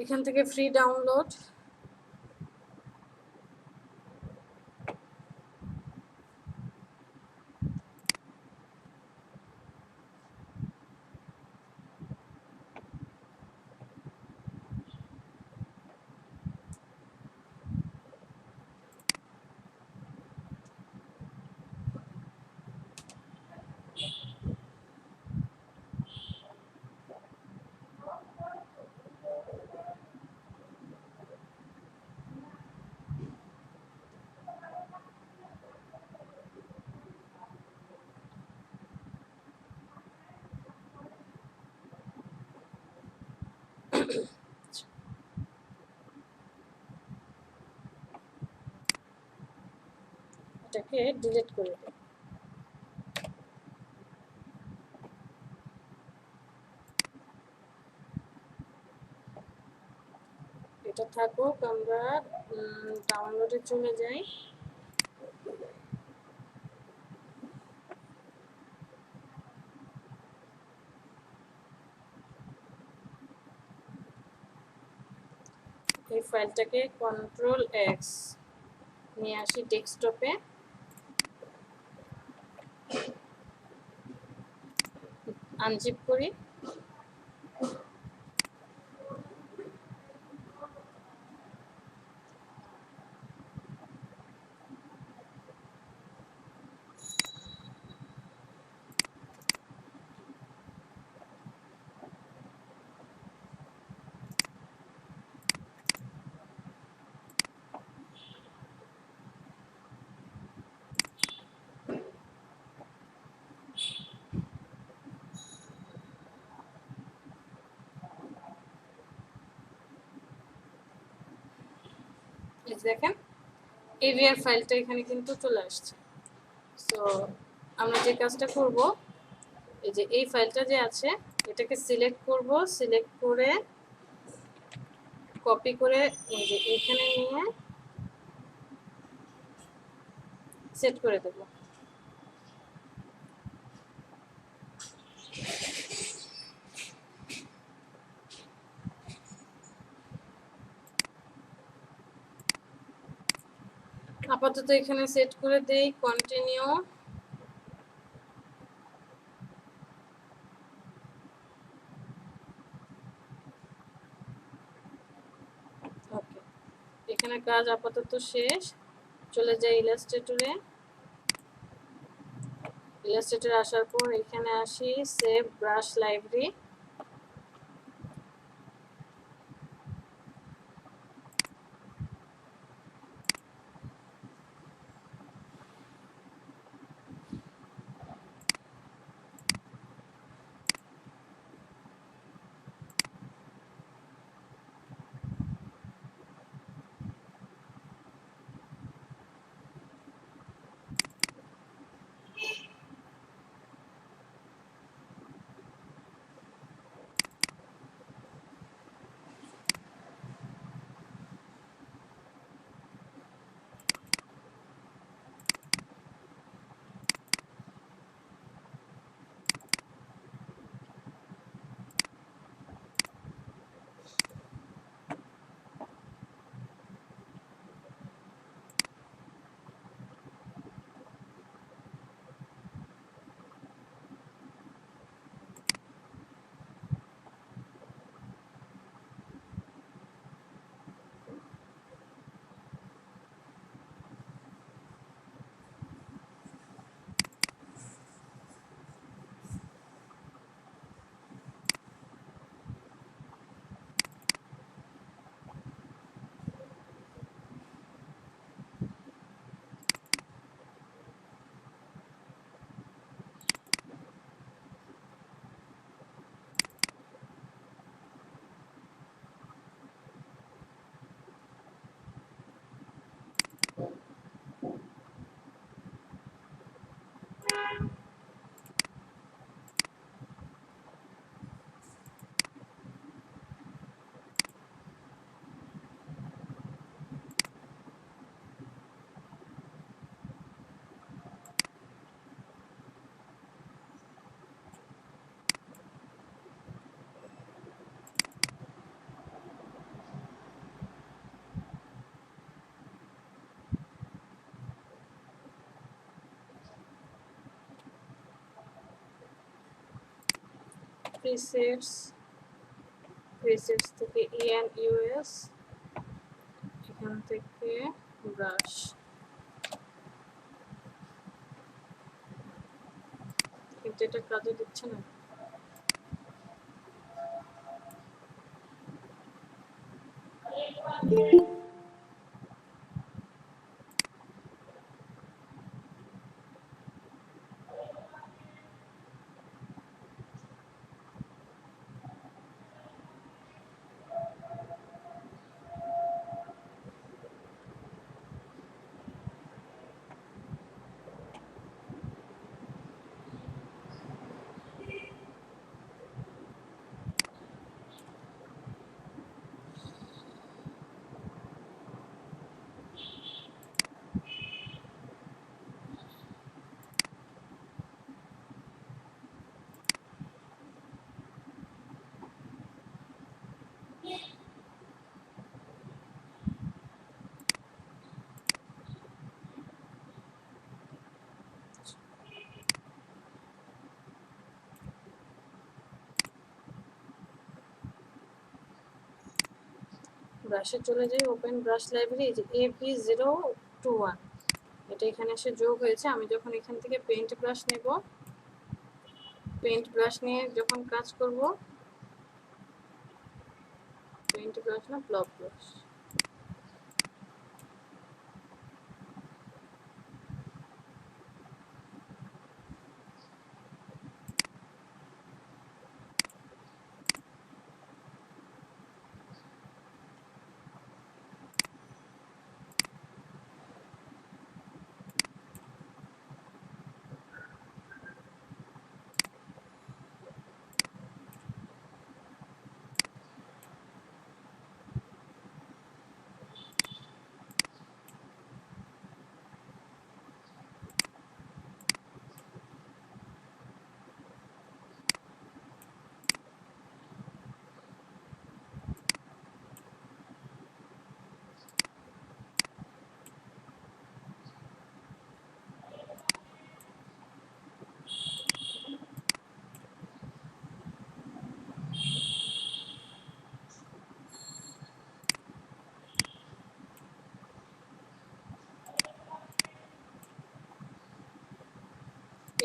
এখান থেকে ফ্রি ডাউনলোড, এটাকে ডিলিট করে দিই। এটা থাকুক, আমরা ডাউনলোডে চলে যাই। এই ফাইলটাকে Ctrl+X নিয়ে আসি ডেস্কটপে। আনজিপ করি। এই যে দেখেন এরিয়ার ফাইলটা এখানে কিন্তু চলে আসছে। সো আমরা যে কাজটা করব, এই যে এই ফাইলটা যে আছে এটাকে সিলেক্ট করব, সিলেক্ট করে কপি করে এই যে এখানে নিয়ে সেট করে দেব। আপাতত এখানে সেট করে দেই, কন্টিনিউ। ওকে, এখানে কাজ আপাতত শেষ। চলে যাই ইলাস্ট্রেটরে। ইলাস্ট্রেটরে আসার পর এখানে আসি save brush library. Presets, presets থেকে ENUS, এখান থেকে ব্রাশ। কিন্তু এটা কাজে দিচ্ছে না। ব্রাশে চলে যাই, ওপেন ব্রাশ লাইব্রেরি, এই যে AB021 এটা এখানে এসে যোগ হয়েছে। আমি যখন এখান থেকে পেইন্ট ব্রাশ নেব, পেইন্ট ব্রাশ নিয়ে যখন কাজ করব, পেইন্ট ব্রাশ না ব্লক ব্রাশ,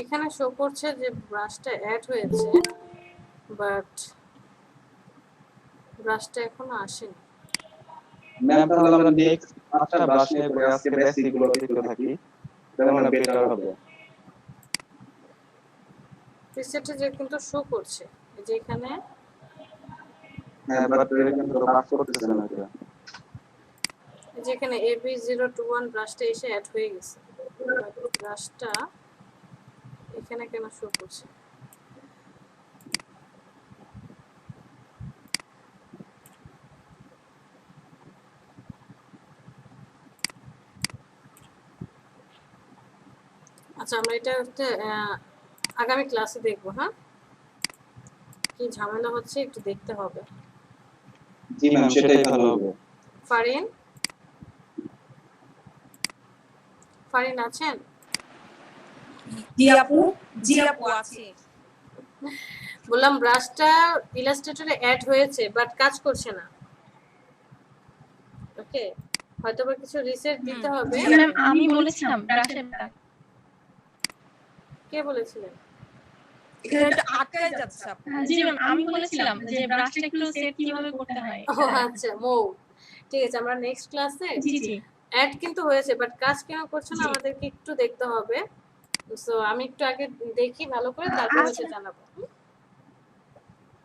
এখানে শো করছে যে ব্রাশটা অ্যাড হয়েছে, বাট ব্রাশটা এখনো আসেনি। ম্যাম তাহলে আমরা নেক্সট 5টা ব্রাশ নিয়ে পরে আজকে বেসিক গুলো শিখতে থাকি, তাহলে বেটার হবে। প্রিসেটে যে কিন্তু শো করছে এই যে এখানে, হ্যাঁ বাট এটা কিন্তু কাজ করতেছে না এটা। এই যে এখানে AB021 ব্রাশটা এসে অ্যাড হয়ে গেছে, ব্রাশটা এখানে কেন শো করছে? আচ্ছা আমরা এটা আগামী ক্লাসে দেখবো। হ্যাঁ, কি ঝামেলা হচ্ছে একটু দেখতে হবে। জি ম্যাম সেটাই ভালো হবে। ফারিন, ফারিন আছেন? জি আপু, জি আপু আছি। বললাম ব্রাশটা ইলাস্ট্রেটরে অ্যাড হয়েছে বাট কাজ করছে না। ওকে, হয়তোবা কিছু রিসেট দিতে হবে। ম্যাম আমি বলেছিলাম ব্রাশের, কে বলেছিলেন? এখানে একটু আটকায় যাচ্ছে আপু। জি ম্যাম আমি বলেছিলাম যে ব্রাশটা একটু সেট কিভাবে করতে হয়। ও আচ্ছা, মো, ঠিক আছে আমরা নেক্সট ক্লাসে। জি জি অ্যাড কিন্তু হয়েছে বাট কাজ কেন করছে না আমাদেরকে একটু দেখতে হবে। সো আমি একটু আগে দেখি ভালো করে, তারপর হচ্ছে জানাবো।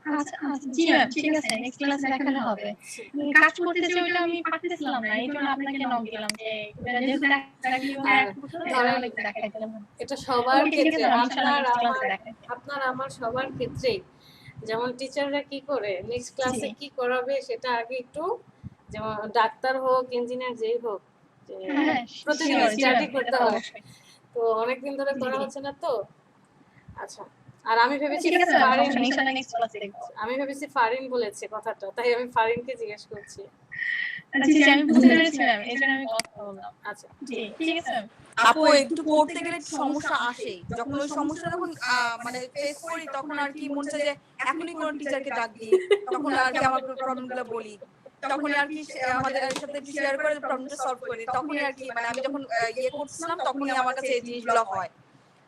আচ্ছা আচ্ছা জি ম্যাম ঠিক আছে, নেক্সট ক্লাসে দেখালে হবে। কাজ করতেছে ওইটা আমি পারতেছিলাম না, এই জন্য আপনাকে নক দিলাম যে এটা যেহেতু দেখাই দিলাম। এটা সবার Okay, ঠিক আছে, ক্ষেত্রে, আমি ইনশাআল্লাহ next class এ দেখাই। আপনার আমার সবার ক্ষেত্রেই, যেমন টিচাররা কি করে নেক্সট ক্লাসে কি করাবে সেটা আগে একটু, যেমন ডাক্তার হোক ইঞ্জিনিয়ার যেই হোক, যে প্রতিদিন স্টাডি করতে হয়। তো অনেকদিন ধরে করা হচ্ছে না তো। আচ্ছা, আর আমি ভেবেছি ফারিন, ইনশাআল্লাহ নেক্সট ক্লাসে দেখব। আমি ভেবেছি ফারিন বলেছে কথাটা, তাই আমি ফারিনকে জিজ্ঞেস করছি। জি আমি বুঝতে পেরেছি ম্যাম, এজন্য আমি কথা বললাম। আচ্ছা জি ঠিক আছে ম্যাম। আপু একটু করতে গেলে সমস্যা আসে, যখন ওই সমস্যা যখন মানে ফেস করি তখন আর কি মনে হয় যে এখনই কোন টিচারকে ডাক দিই, তখন আর কি আমার প্রবলেমগুলো বলি, তখন আর কি আমাদের সাথে একটু শেয়ার করে প্রবলেমটা সলভ করি, তখন আর কি মানে আমি যখন ইয়ে করছিলাম তখনই আমার কাছে এই জিনিসগুলো হয়।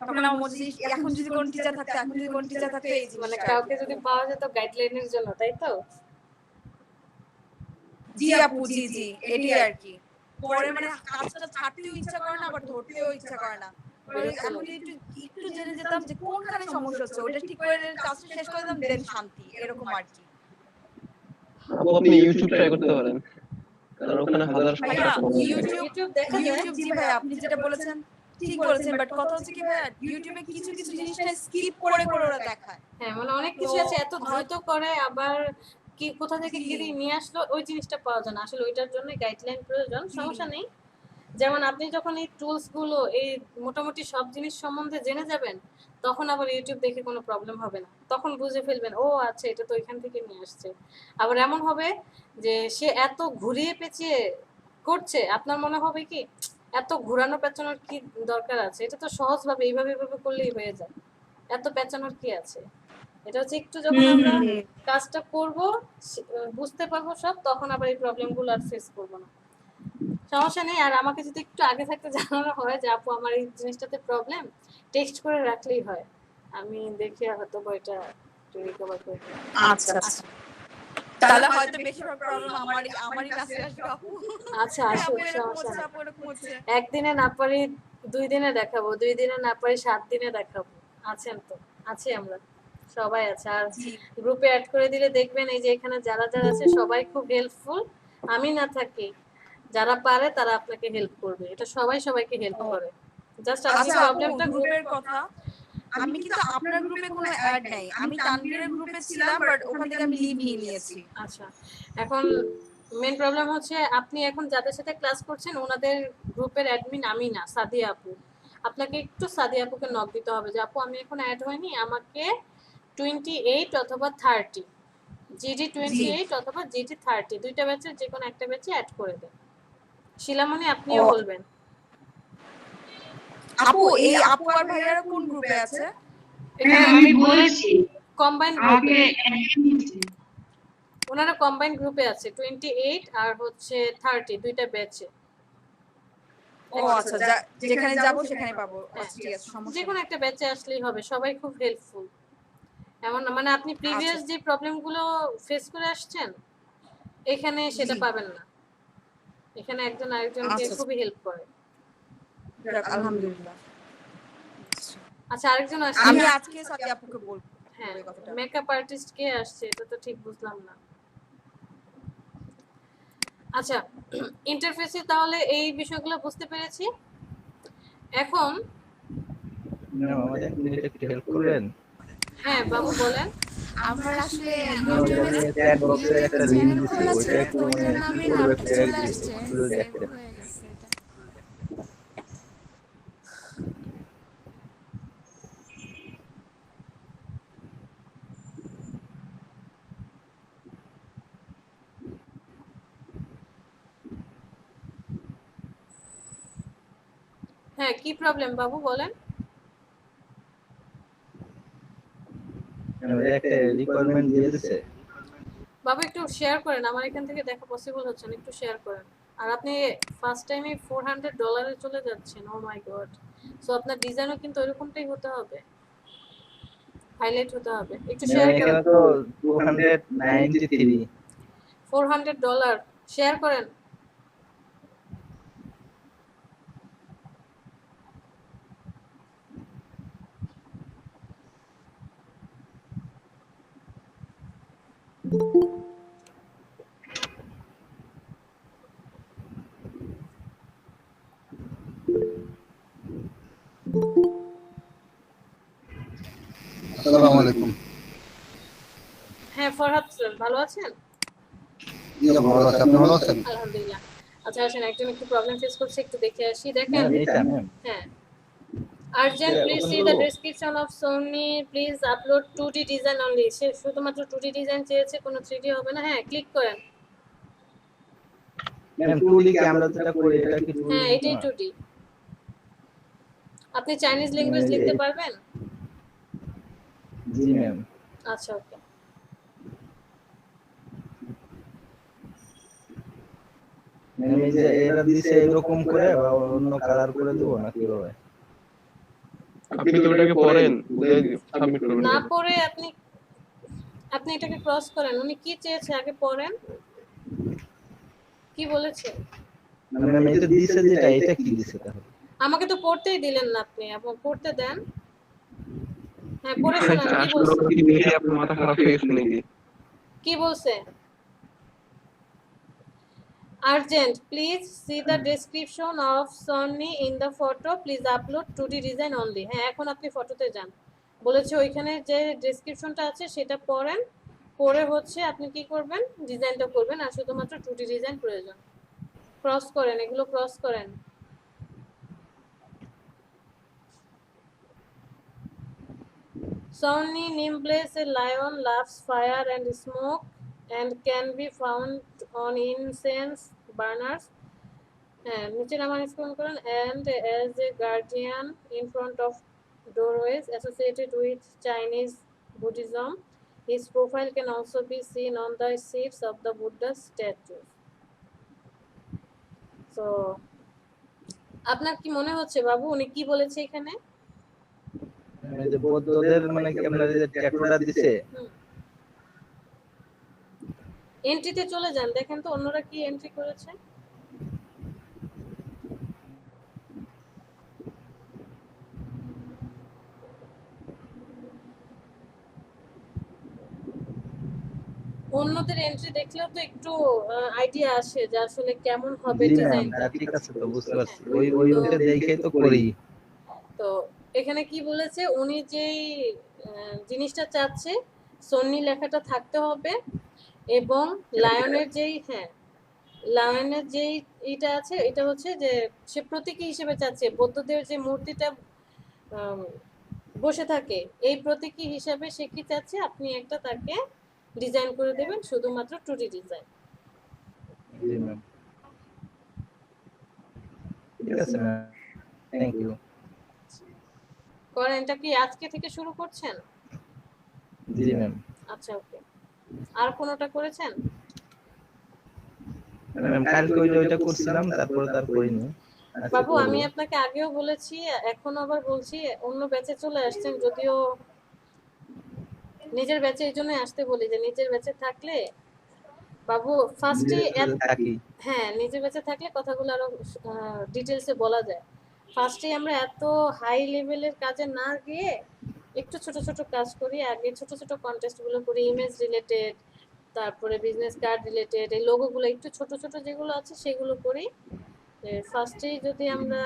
তখন আমার মনে হচ্ছে এখন যদি কোন টিচার থাকতো, এখন যদি কোন টিচার থাকতো, এই মানে জিনিসটা কাউকে যদি পাওয়া যেত গাইডলাইনের জন্য, তাই তো? জি আপু জি জি এটাই আর কি। পরে মানে কাজটা ছাড়তেও ইচ্ছা করে না, আবার ধরতেও ইচ্ছা করে না। এখন একটু একটু জেনে যেতাম যে কোনখানে সমস্যা হচ্ছে, ওটা ঠিক করে কাজটা শেষ করে দিতাম, দেন শান্তি, এরকম আর কি। আপনি ইউটিউব ট্রাই করতে পারেন, কারণ ওখানে হাজার ভাইয়া ইউটিউব দেখা যায়। ইউটিউব জি ভাই আপনি যেটা বলেছেন ঠিক বলেছেন, বাট কথা হচ্ছে কি ভাইয়া ইউটিউবে কিছু কিছু জিনিসটা স্কিপ করে করে ওরা দেখায়। হ্যাঁ মানে অনেক কিছু আছে এত দ্রুত করে, আবার কি কোথা থেকে কি নিয়ে আসলো ওই জিনিসটা পাওয়া যায় না। আসলে ওইটার জন্য গাইডলাইন প্রয়োজন, সমস্যা নেই। যেমন আপনি যখন এই টুলস গুলো, এই মোটামুটি সব জিনিস সম্বন্ধে জেনে যাবেন, তখন আবার ইউটিউব দেখে কোনো প্রবলেম হবে না, তখন বুঝে ফেলবেন ও আচ্ছা এটা তো ওইখান থেকে নিয়ে আসছে। আবার এমন হবে যে সে এত ঘুরিয়ে পেঁচিয়ে করছে, আপনার মনে হবে কি এত ঘুরানো পেঁচানোর কি দরকার আছে, এটা তো সহজভাবে এইভাবে এইভাবে করলেই হয়ে যায়, এত পেঁচানোর কি আছে। এটা হচ্ছে একটু যখন আমরা কাজটা করব বুঝতে পারবো সব, তখন আবার এই প্রবলেমগুলো আর ফেস করবো না। সমস্যা নেই। আর আমাকে যদি একটু আগে থাকতে জানানো হয় যে আপু আমার এই জিনিসটাতে প্রবলেম, টেক্সট করে রাখলেই হয়, আমি দেখে হয়তো বইটা একটু রিকভার করে দেব। আচ্ছা আচ্ছা, তাহলে হয়তো বেশিরভাগ প্রবলেম আমারই কাছে আসবে আপু। আচ্ছা হ্যাঁ, আসুক, আপু এরকম সমস্যা হচ্ছে, নেই। আপু এরকম হচ্ছে। একদিনে না পারি 2 দিনে দেখাবো, 2 দিনে না পারি 7 দিনে দেখাবো। আছেন তো? আছি আমরা, সবাই আছে। আর জি গ্রুপে অ্যাড করে দিলে দেখবেন এই যে এখানে যারা যারা আছে সবাই খুব হেল্পফুল। আমি না থাকি, যারা পারে তারা আপনাকে হেল্প করবে। এটা সবাই সবাইকে হেল্প করে। জাস্ট আপনি আচ্ছা আপু, প্রবলেমটা গ্রুপের কথা, আমি কিন্তু আপনার গ্রুপে কোনো অ্যাড নাই, আমি তানভীরের গ্রুপে ছিলাম, বাট ওখান থেকে আমি লিভ নিয়ে নিয়েছি। আচ্ছা, এখন মেন প্রবলেম হচ্ছে আপনি এখন যাদের সাথে ক্লাস করছেন ওনাদের গ্রুপের অ্যাডমিন আমি না, সাদিয়া আপু। আপনাকে একটু সাদিয়া আপুকে নক দিতে হবে যে আপু আমি এখন অ্যাড হইনি, আমাকে 28 অথবা 30 জিডি 28 অথবা জিডি 30 দুইটা ব্যাচের যে কোনো একটা ব্যাচে অ্যাড করে দেন। শিলামণি আপনিও বলবেন। আপু এই আপু আর ভাইয়ারা কোন গ্রুপে আছে? হ্যাঁ আমি বলেছি কম্বাইন আমাকে গ্রুপে, ওনারা কম্বাইন গ্রুপে আছে 28 আর হচ্ছে 30 দুইটা ব্যাচে। ও আচ্ছা, যেখানে যাব সেখানে পাবো। আচ্ছা ঠিক আছে, সমস্যা যে কোনো একটা ব্যাচে আসলেই হবে, সবাই খুব হেল্পফুল। এমন না মানে আপনি প্রিভিয়াস যে প্রবলেমগুলো ফেস করে আসছেন এখানে সেটা পাবেন না, এখানে একজন আরেকজনকে খুবই হেল্প করে। আলহামদুলিল্লাহ। আচ্ছা আরেকজন আসছে, আমি আজকে সাদিয়া আপুকে বলবো। হ্যাঁ মেকআপ আর্টিস্ট কে আসছে এটা তো ঠিক বুঝলাম না। আচ্ছা ইন্টারফেসে তাহলে এই বিষয়গুলো বুঝতে পেরেছি। এখন ম্যাম আমাদের একটু হেল্প করবেন? হ্যাঁ বাবু বলেন। আমার আসলে ইউটিউবে চ্যাট বক্সে একটা লিংক দিছি, ওইটা একটু মানে কি করব একটু চলে আসছে, দেখতে। হয়ে গেছে এটা। হ্যাঁ কি প্রবলেম বাবু বলেন। একটা রিকোয়ারমেন্ট দিয়ে দিছে। বাবু একটু শেয়ার করেন, আমার এখান থেকে দেখা পসিবল হচ্ছে না, একটু শেয়ার করেন। আর আপনি ফার্স্ট টাইমে $400 চলে যাচ্ছেন, ও মাই গড। সো আপনার ডিজাইনও কিন্তু এরকমটাই হতে হবে, হাইলাইট হতে হবে। একটু শেয়ার করেন। এখানে তো 293 $400 শেয়ার করেন। আসসালামু আলাইকুম। হ্যাঁ ফরহাদ স্যার ভালো আছেন? জি ভালো আছি, আপনি ভালো আছেন? আলহামদুলিল্লাহ। আচ্ছা আসেন, একজন একটু প্রবলেম ফেস করছে, একটু দেখে আসি। দেখেন হ্যাঁ Urgent, please see the description of Sony. Please upload 2D design only. সে শুধুমাত্র 2D ডিজাইন চেয়েছে, কোনো 3D হবে না। হ্যাঁ ক্লিক করেন। ম্যাম 2D ক্যামেরা যেটা করে এটা কি 2D? হ্যাঁ এটাই 2D। আপনি চাইনিজ ল্যাঙ্গুয়েজ লিখতে পারবেন? জি ম্যাম। আচ্ছা ওকে। ম্যাম এই যে এটা দিছে এরকম করে বা অন্য কালার করে দেব না কিভাবে? আপনি তো এটাকে পড়েন, সাবমিট করবেন না পড়ে আপনি এটাকে ক্রস করেন। উনি কি চেয়েছে আগে পড়েন, কি বলেছে? ম্যাম এটা দিছে যেটা, এটা কি দিছে তাহলে? আমাকে তো পড়তেই দিলেন না আপনি, আপনি পড়তে দেন। হ্যাঁ পড়ে শোনান কি বলছে। আসলে কি দেখে আপনার মাথা খারাপ হয়ে গেছে নাকি? কি বলছে? Urgent, please see the description of Sony in the photo. Please upload 2D design only. হ্যাঁ এখন আপনি ফটোতে যান। বলেছে ওইখানে যে ডেসক্রিপশনটা আছে সেটা পড়েন, পড়ে হচ্ছে আপনি কি করবেন, ডিজাইনটা করবেন। আর শুধুমাত্র 2D ডিজাইন প্রয়োজন। ক্রস করেন, এগুলো ক্রস করেন। Sony nameplates a lion, laughs, fire and smoke and can be found on incense burners. নিচে নামান স্ক্রল করেন। and as a guardian in front of doorways associated with Chinese Buddhism. His profile can also be seen on the seats of the Buddha statues. So আপনার কি মনে হচ্ছে বাবু উনি কি বলেছে এখানে? এই যে বৌদ্ধদের মানে কি আপনার এই যে ট্যাটুটা দিছে এন্ট্রিতে চলে যান, দেখেন তো অন্যরা কি এন্ট্রি করেছে। অন্যদের এন্ট্রি দেখলেও তো একটু আইডিয়া আসে যে আসলে কেমন হবে জি ম্যাম, ডিজাইনটা। ঠিক আছে তো বুঝতে পারছি। ওই ওইটা দেখেই তো করি। তো এখানে কি বলেছে উনি যেই জিনিসটা চাচ্ছে সন্নি লেখাটা থাকতে হবে এবং লায়নের যেই লায়নের যেই এটা আছে এটা হচ্ছে যে সে প্রতীকী হিসেবে চাচ্ছে বৌদ্ধদের যে মূর্তিটা বসে থাকে এই প্রতীকী হিসাবে সে কি চাচ্ছে আপনি একটা তাকে ডিজাইন করে দেবেন শুধুমাত্র 2D ডিজাইন। জি ম্যাম, ঠিক আছে ম্যাম, থ্যাংক ইউ। করেন এটা কি আজকে থেকে শুরু করছেন? জি ম্যাম। আচ্ছা ওকে। আর কোনটা করেছেন? ম্যাম কালকে ওইটা করছিলাম, তারপরে তার করিনি। বাবু আমি আপনাকে আগেও বলেছি এখন আবার বলছি অন্য ব্যাচে চলে আসছেন, যদিও নিজের ব্যাচে এই জন্য আসতে বলি যে নিজের ব্যাচে থাকলে বাবু ফার্স্টে নিজের ব্যাচে থাকলে কথাগুলো আরো ডিটেলসে বলা যায়। ফার্স্টে আমরা এত হাই লেভেলের কাজে না গিয়ে একটু ছোট ছোট কাজ করি, আগে ছোট ছোট কন্টেস্ট গুলো করি, ইমেজ রিলেটেড, তারপরে বিজনেস কার্ড রিলেটেড, এই লোগোগুলো একটু ছোট ছোট যেগুলো আছে সেগুলো করি। ফার্স্টেই যদি আমরা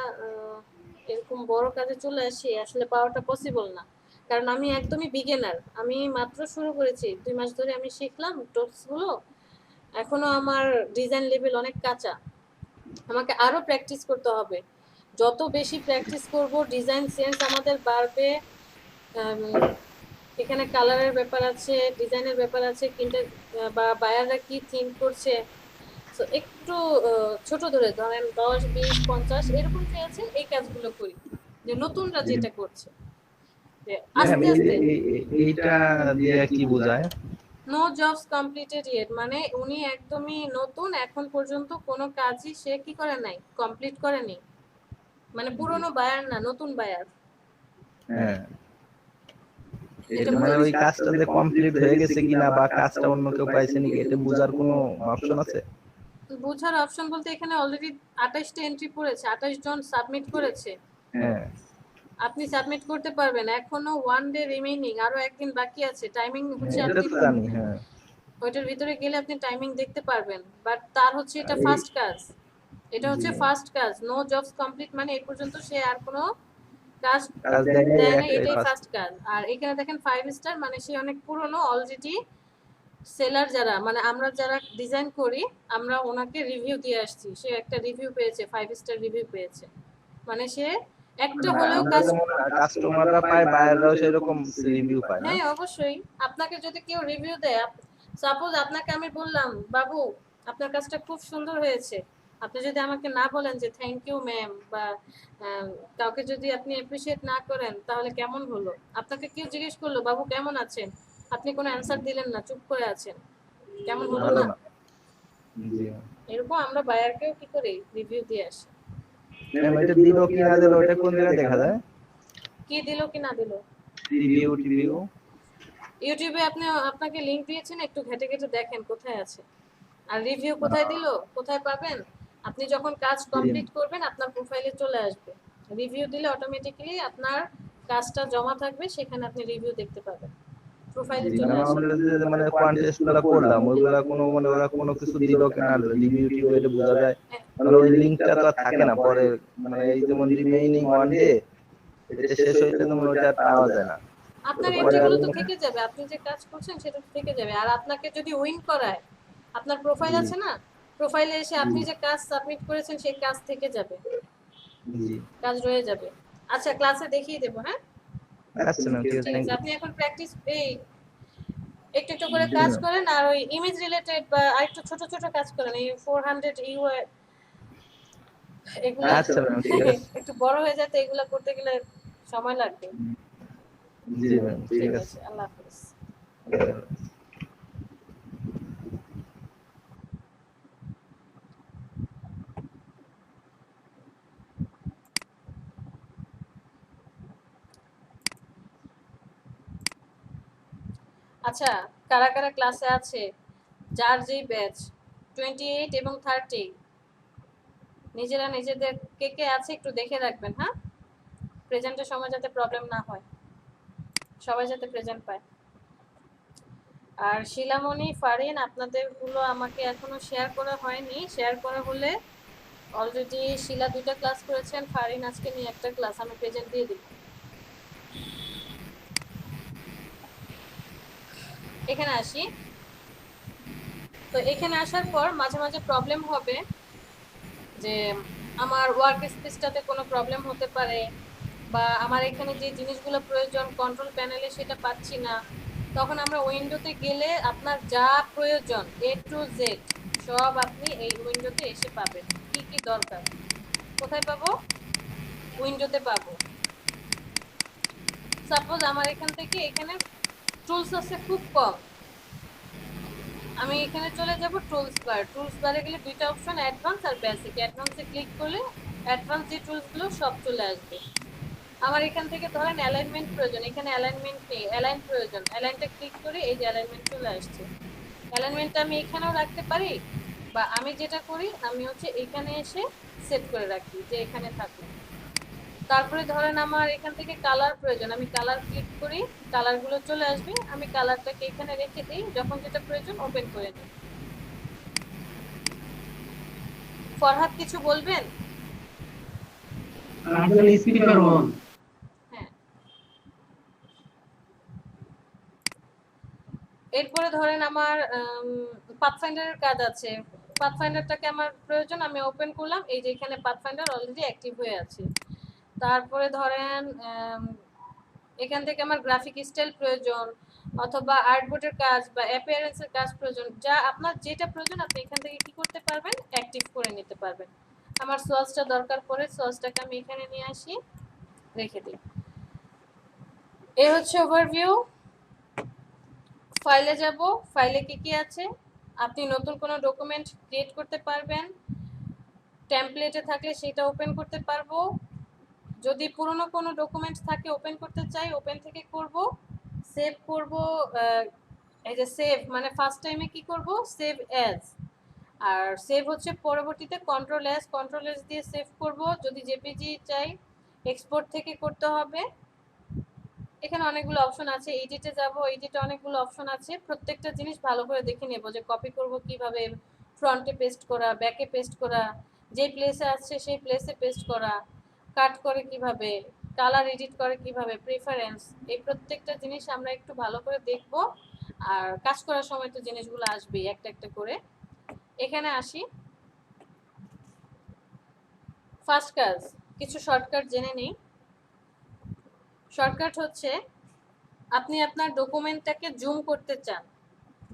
এরকম বড় কাজে চলে আসি আসলে পাওয়াটা পসিবল না, কারণ আমি একদমই বিগিনার, আমি মাত্র শুরু করেছি 2 মাস ধরে আমি শিখলাম টোপসগুলো, এখনো আমার ডিজাইন লেভেল অনেক কাঁচা, আমাকে আরো প্র্যাকটিস করতে হবে। যত বেশি প্র্যাকটিস করব ডিজাইন সেন্স আমাদের বাড়বে। এখানে কালারের ব্যাপার আছে, ডিজাইনের ব্যাপার আছে, কিন্তু বা বায়াররা কি থিঙ্ক করছে, তো একটু ছোট ধরে ধরেন 10, 20, 50 এরকম যে আছে এই কাজগুলো করি, যে নতুনরা যেটা করছে যে আস্তে আস্তে। এইটা দিয়ে কি বোঝায়? নো জবস কমপ্লিটেড ইয়েট, মানে উনি একদমই নতুন, এখন পর্যন্ত কোনো কাজই সে কি করে নাই, কমপ্লিট করেনি, মানে পুরনো বায়ার না, নতুন বায়ার। হ্যাঁ, এটা মানে ওই কাজটা যে কমপ্লিট হয়ে গেছে কিনা বা কাজটা অন্য কেউ পাইছে নাকি এটা বোঝার কোনো অপশন আছে? বোঝার অপশন বলতে এখানে অলরেডি 28টা এন্ট্রি পড়েছে, 28 জন সাবমিট করেছে। হ্যাঁ, আপনি সাবমিট করতে পারবেন, এখনো 1 ডে রিমেইনিং, আরো একদিন বাকি আছে। টাইমিং হচ্ছে এটা তো জানি। হ্যাঁ, ওইটার ভিতরে গেলে আপনি টাইমিং দেখতে পারবেন, বাট তার হচ্ছে এটা ফার্স্ট কাজ, এটা হচ্ছে ফার্স্ট কাজ। নো জবস কমপ্লিট মানে এই পর্যন্ত সে আর কোনো কাজ দেয় না, এটাই ফার্স্ট কাজ। আর এখানে দেখেন 5 স্টার, মানে সে অনেক পুরনো অলরেডি সেলার, যারা মানে আমরা যারা ডিজাইন করি আমরা ওনাকে রিভিউ দিয়ে আসছি, সে একটা রিভিউ পেয়েছে, 5 স্টার রিভিউ পেয়েছে, মানে সে একটা হলেও কাজ। কাস্টমাররা পায়, বায়াররাও সেরকম রিভিউ পায় না? হ্যাঁ অবশ্যই, আপনাকে যদি কেউ রিভিউ দেয়, সাপোজ আপনাকে আমি বললাম বাবু আপনার কাজটা খুব সুন্দর হয়েছে, আপনি যদি আমাকে না বলেন যে থ্যাংক ইউ ম্যাম, বা কাউকে যদি আপনি অ্যাপ্রিশিয়েট না করেন তাহলে কেমন হলো? আপনাকে কেউ জিজ্ঞেস করলো বাবু কেমন আছেন, আপনি কোনো অ্যানসার দিলেন না, চুপ করে আছেন, কেমন হলো না? এরকম আমরা বায়ারকেও কি করি, রিভিউ দিয়ে আসি। এটা দিলো কি না দিলো ওটা কোন জায়গায় দেখা যায়? কি দিলো কি না দিলো? রিভিউ ইউটিউবে আপনাকে লিংক দিয়েছেন, একটু ঘেটে ঘেটে দেখেন কোথায় আছে। আর রিভিউ কোথায় দিলো, কোথায় পাবেন? আপনি যখন কাজ কমপ্লিট করবেন আপনার প্রোফাইলে চলে আসবে, রিভিউ দিলে অটোমেটিক্যালি আপনার কাজটা জমা থাকবে, সেখানে আপনি রিভিউ দেখতে পাবেন, প্রোফাইলে চলে আসবে। মানে কন্টেস্টগুলো করলাম ওইগুলা কোনো মানে ওরা কোনো কিছু দিলো কি না রিভিউ টিভিউ এটা বোঝা যায়, মানে ওই লিংকটা তো আর থাকে না পরে, মানে এই যেমন রিমেইনিং 1 ডে এটা শেষ হইলে তো ওটা পাওয়া যায় না। আপনার এন্ট্রিগুলো তো থেকে যাবে, আপনি যে কাজ করছেন সেটা থেকে যাবে। আর আপনাকে যদি উইন করায়, আপনার প্রোফাইল আছে না, প্রোফাইলে এসে আপনি যে কাজ সাবমিট করেছেন সেই কাজ থেকে যাবে, কাজ রয়ে যাবে। আচ্ছা ক্লাসে দেখিয়ে দেব। হ্যাঁ আচ্ছা ম্যাম, ঠিক আছে, থ্যাংক ইউ। আপনি এখন প্র্যাকটিস একটু একটু করে কাজ করেন, আর ওই ইমেজ রিলেটেড বা আরেকটু ছোট ছোট কাজ করেন, এই 400 ইউ এগুলো। আচ্ছা ম্যাম, ঠিক আছে। একটু বড় হয়ে যায় তো এগুলো করতে গেলে সময় লাগবে। জি ম্যাম, ঠিক ঠিক আছে। আছে, আল্লাহ হাফেজ। আচ্ছা, কারা কারা ক্লাসে আছে, যার যেই ব্যাচ 28 এবং 30, নিজেরা নিজেদের কে কে আছে একটু দেখে রাখবেন। হ্যাঁ, প্রেজেন্টের সময় যাতে প্রবলেম না হয়, সবাই যাতে প্রেজেন্ট পায়। আর শিলামণি, ফারিন, আপনাদের গুলো আমাকে এখনো শেয়ার করা হয়নি। শেয়ার করা হলে, অলরেডি শিলা 2টা ক্লাস করেছেন, ফারিন আজকে নিয়ে একটা ক্লাস, আমি প্রেজেন্ট দিয়ে দিব। এখানে আসি। তো এখানে আসার পর মাঝে মাঝে প্রবলেম হবে যে আমার ওয়ার্ক স্পেসটাতে কোনো প্রবলেম হতে পারে, বা আমার এখানে যে জিনিসগুলো প্রয়োজন কন্ট্রোল প্যানেলে সেটা পাচ্ছি না। তখন আমরা উইন্ডোতে গেলে আপনার যা প্রয়োজন A to Z সব আপনি এই উইন্ডোতে এসে পাবেন। কি কি দরকার কোথায় পাবো? উইন্ডোতে পাবো। সাপোজ আমার এখান থেকে এখানে টুলস আছে খুব কম, আমি এখানে চলে যাব টুলস বার। টুলস বারে গেলে দুইটা অপশন, অ্যাডভান্স আর বেসিক। অ্যাডভান্সে ক্লিক করলে অ্যাডভান্স যে টুলসগুলো সব চলে আসবে। আমার এখান থেকে ধরেন অ্যালাইনমেন্ট প্রয়োজন, এখানে অ্যালাইনমেন্ট নেই, অ্যালাইন প্রয়োজন, অ্যালাইনটা ক্লিক করে এই যে অ্যালাইনমেন্ট চলে আসছে। অ্যালাইনমেন্টটা আমি এখানেও রাখতে পারি, বা আমি যেটা করি আমি হচ্ছে এখানে এসে সেট করে রাখি যে এখানে থাকবে। তারপরে ধরেন আমার এখান থেকে কালার প্রয়োজন, আমি কালার ক্লিক করি, কালারগুলো চলে আসবে, আমি কালারটাকে এখানে রেখে দিই, যখন যেটা প্রয়োজন ওপেন করে নিই। ফরহাদ কিছু বলবেন? Speaker on. হ্যাঁ, এরপরে ধরেন আমার পাথফাইন্ডারের কাজ আছে, পাথফাইন্ডারটাকে আমার প্রয়োজন, আমি ওপেন করলাম, এই যে এখানে পাথফাইন্ডার অলরেডি অ্যাক্টিভ হয়ে আছে। তারপরে ধরেন এখান থেকে আমার গ্রাফিক স্টাইল প্রয়োজন, অথবা আর্টবোর্ডের কাজ বা অ্যাপিয়ারেন্সের কাজ প্রয়োজন, যা আপনার যেটা প্রয়োজন আপনি এখান থেকে কি করতে পারবেন, অ্যাক্টিভ করে নিতে পারবেন। আমার সোর্সটা দরকার পড়ে, সোর্সটাকে আমি এখানে নিয়ে আসি, রেখে দিই। এই হচ্ছে ওভারভিউ। ফাইলে যাব, ফাইলে কি কি আছে, আপনি নতুন কোনো ডকুমেন্ট ক্রিয়েট করতে পারবেন, টেমপ্লেটে থাকলে সেটা ওপেন করতে পারবো, যদি পুরনো কোনো ডকুমেন্ট থাকে ওপেন করতে চাই ওপেন থেকে করব, সেভ করব, এই যে সেভ মানে ফার্স্ট টাইমে কি করব, সেভ অ্যাজ, আর সেভ হচ্ছে পরবর্তীতে কন্ট্রোল এস দিয়ে সেভ করব। যদি জেপিজি চাই এক্সপোর্ট থেকে করতে হবে। এখানে অনেকগুলো অপশন আছে, এডিটে যাব, এডিটে অনেকগুলো অপশন আছে, প্রত্যেকটা জিনিস ভালো করে দেখে নেব যে কপি করব কিভাবে, ফ্রন্টে পেস্ট করা, ব্যাকে পেস্ট করা, যে প্লেসে আছে সেই প্লেসে পেস্ট করা, কাট করে কিভাবে, কালার এডিট করে কিভাবে, প্রেফারেন্স, এই প্রত্যেকটা জিনিস আমরা একটু ভালো করে দেখব। আর কাজ করার সময় তো জিনিসগুলো আসবেই একটা একটা করে। এখানে আসি, ফার্স্ট কাজ কিছু শর্টকাট জেনে নিই। শর্টকাট হচ্ছে আপনি আপনার ডকুমেন্টটাকে জুম করতে চান,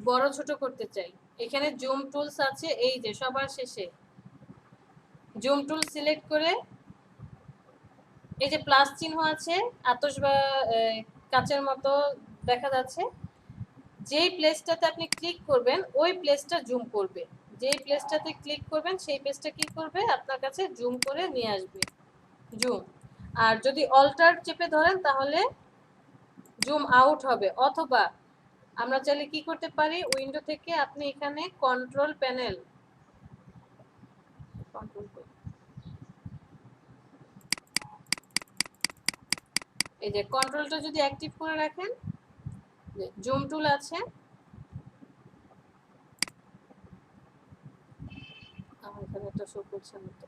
বড় ছোট করতে চাই, এখানে জুম টুলস আছে, এই যে সবার শেষে জুম টুল সিলেক্ট করে এই যে প্লাস চিহ্ন আছে, আতশ বা কাচের মতো দেখা যাচ্ছে, যেই প্লেসটাতে আপনি ক্লিক করবেন ওই প্লেসটা জুম করবে, যেই প্লেসটাতে ক্লিক করবেন সেই প্লেসটা কি করবে, আপনার কাছে জুম করে নিয়ে আসবে, জুম। আর যদি অল্টার চেপে ধরেন তাহলে জুম আউট হবে। অথবা আমরা চাইলে কি করতে পারি, উইন্ডো থেকে আপনি এখানে কন্ট্রোল প্যানেল, এই যে কন্ট্রোলটা যদি অ্যাক্টিভ করে রাখেন, জুম টুল আছে, আমার এখানে একটা শো করছে না তো,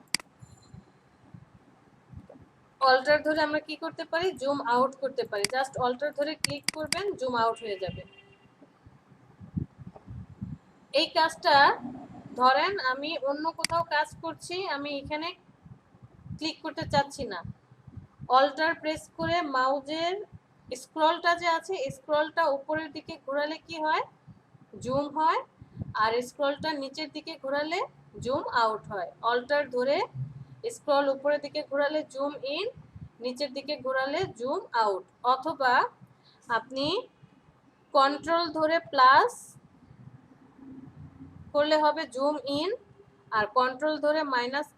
অল্টার ধরে আমরা কি করতে পারি, জুম আউট করতে পারি, জাস্ট অল্টার ধরে ক্লিক করবেন, জুম আউট হয়ে যাবে। এই কাজটা ধরেন আমি অন্য কোথাও কাজ করছি, আমি এখানে ক্লিক করতে চাচ্ছি না, অল্টার প্রেস করে মাউজের স্ক্রলটা যে আছে স্ক্রলটা উপরের দিকে ঘোরালে কি হয়, জুম হয়, আর স্ক্রলটা নিচের দিকে ঘোরালে জুম আউট হয়। অল্টার ধরে স্ক্রল উপরের দিকে ঘোরালে জুম ইন, নিচের দিকে ঘোরালে জুম আউট। অথবা আপনি কন্ট্রোল ধরে প্লাস করলে হবে জুম ইন, আর কন্ট্রোল ধরে মাইনাস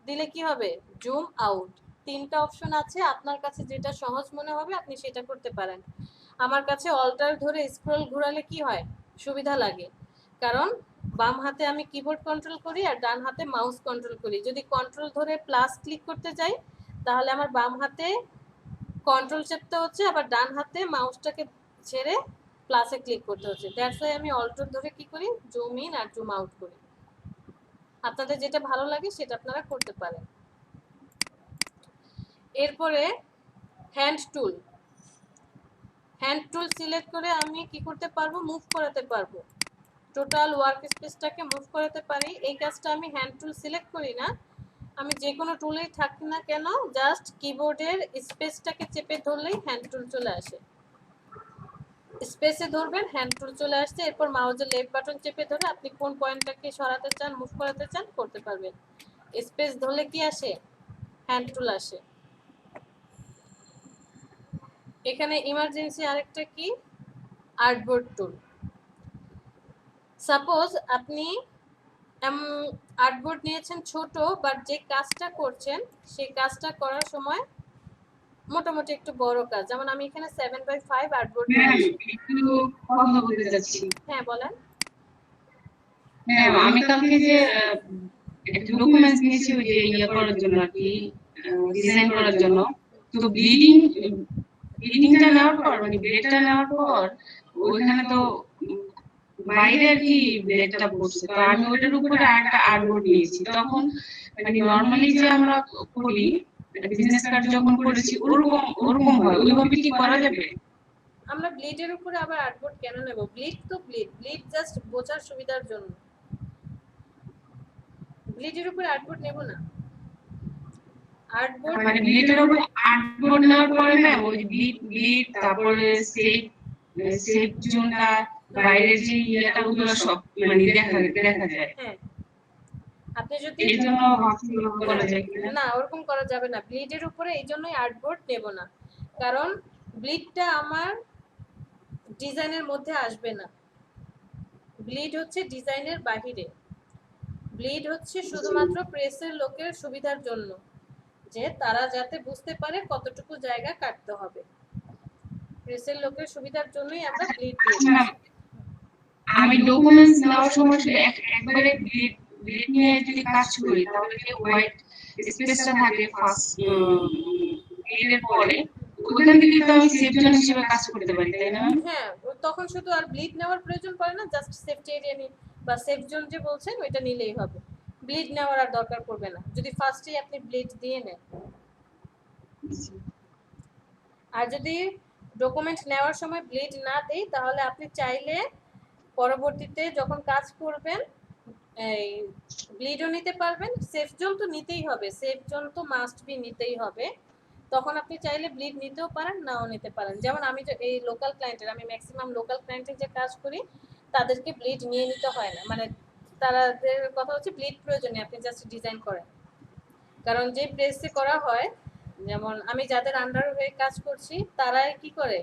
দিলে কি হবে জুম আউট। তিনটা অপশন আছে, আপনার কাছে যেটা সহজ মনে হবে আপনি সেটা করতে পারেন। আমার কাছে অল্টার ধরে স্ক্রল ঘোরালে কি হয় সুবিধা লাগে, কারণ বাম হাতে আমি কিবোর্ড কন্ট্রোল করি আর ডান হাতে মাউস কন্ট্রোল করি। যদি কন্ট্রোল ধরে প্লাস ক্লিক করতে যাই তাহলে আমার বাম হাতে কন্ট্রোল চেপতে হচ্ছে, আবার ডান হাতে মাউসটাকে ছেড়ে প্লাসে ক্লিক করতে হচ্ছে। দ্যাটস ওয়াই আমি অল্টার ধরে কি করি জুম ইন আর জুম আউট করি। আপনাদের যেটা ভালো লাগে সেটা আপনারা করতে পারেন। এরপরে হ্যান্ড টুল, হ্যান্ড টুল সিলেক্ট করে আমি কি করতে পারবো মুভ করাতে পারবো, টোটাল ওয়ার্ক স্পেসটাকে মুভ করাতে পারি। এই কাজটা আমি হ্যান্ড টুল সিলেক্ট করি না, আমি যে কোনো টুলেই থাকি না কেন জাস্ট কিবোর্ডের স্পেসটাকে চেপে ধরলেই হ্যান্ড টুল চলে আসে। স্পেসে ধরবেন হ্যান্ড টুল চলে আসছে, এরপর মাউসের লেফট বাটন চেপে ধরে আপনি কোন পয়েন্টটাকে সরাতে চান মুভ করাতে চান করতে পারবেন। স্পেস ধরলে কি আসে হ্যান্ড টুল আসে। এখানে ইমার্জেন্সি আরেকটা কি আর্টবোর্ড টুল। সাপোজ আপনি আর্টবোর্ড নিয়েছেন ছোট, বাট যে কাজটা করছেন সেই কাজটা করার সময় মোটামুটি একটু বড় কাজ, যেমন আমি এখানে 7x5 আর্টবোর্ড নিয়েছি। একটু কথা বলতে যাচ্ছি। হ্যাঁ বলেন। হ্যাঁ আমি কালকে যে একটা ডকুমেন্টস নিয়েছি ওই যে ইয়ে করার জন্য আর কি ডিজাইন করার জন্য, তো ব্লিডিংটা নেওয়ার পর মানে ব্লেডটা নেওয়ার পর ওইখানে তো বাইরে আর কি ব্লেডটা পড়ছে, তো আমি ওটার উপরে একটা আর্টবোর্ড নিয়েছি। তখন মানে নরমালি যে আমরা করি বিজনেস কার্ড যখন করেছি ওরকম হয়, ওইভাবে কি করা যাবে? আমরা ব্লিডের উপরে আবার আর্টবোর্ড কেন নেব? ব্লিড তো ব্লিড জাস্ট বোঝার সুবিধার জন্য, ব্লিডের উপরে আর্টবোর্ড নেব না। আর্টবোর্ড মানে ব্লিডের উপরে আর্টবোর্ড নেওয়ার পরে না ওই ব্লিড তারপরে সেফ জোনটা বাইরের যে ইয়েটা ওগুলো সব মানে দেখা যায়। হ্যাঁ আপনি যদি এর জন্য করা যায় না ওরকম করা যাবে না ব্লিডের উপরে, এই জন্যই আর্টবোর্ড নেব না, কারণ ব্লিডটা আমার ডিজাইনের মধ্যে আসবে না। ব্লিড হচ্ছে ডিজাইনের বাহিরে, ব্লিড হচ্ছে শুধুমাত্র প্রেসের লোকের সুবিধার জন্য, যে তারা যাতে বুঝতে পারে কতটুকু জায়গা কাটতে হবে। প্রেসের লোকের সুবিধার জন্যই আমরা ব্লিড দিয়েছি। আমি ডকুমেন্টস নেওয়ার সময় একবারে ব্লিড নিয়ে যদি কাজ করি তাহলে যে হোয়াইট স্পেসটা থাকে ফার্স্ট ব্লিডের পরে ওখান থেকে তো আমি সেফ জোন হিসেবে কাজ করতে পারি, তাই না? হ্যাঁ তখন শুধু আর ব্লিড নেওয়ার প্রয়োজন পড়ে না, জাস্ট সেফটি এরিয়া নিয়ে বা সেফ জোন যে বলছেন ওইটা নিলেই হবে, ব্লিড নেওয়ার আর দরকার পড়বে না যদি ফার্স্টেই আপনি ব্লিড দিয়ে নেন। আর যদি ডকুমেন্ট নেওয়ার সময় ব্লিড না দেই তাহলে আপনি চাইলে পরবর্তীতে যখন কাজ করবেন এই ব্লিডও নিতে পারবেন। সেফ জোন তো নিতেই হবে, সেফ জোন তো মাস্ট বি নিতেই হবে। তখন আপনি চাইলে ব্লিড নিতেও পারেন নাও নিতে পারেন। যেমন আমি যে এই লোকাল ক্লায়েন্টের, আমি ম্যাক্সিমাম লোকাল ক্লায়েন্টের যে কাজ করি তাদেরকে ব্লিড নিয়ে নিতে হয় না, মানে তাদের কথা হচ্ছে ব্লিড প্রয়োজনে আপনি জাস্ট ডিজাইন করেন। কারণ যে প্রেসে করা হয়, যেমন আমি যাদের আন্ডার হয়ে কাজ করছি তারাই কি করে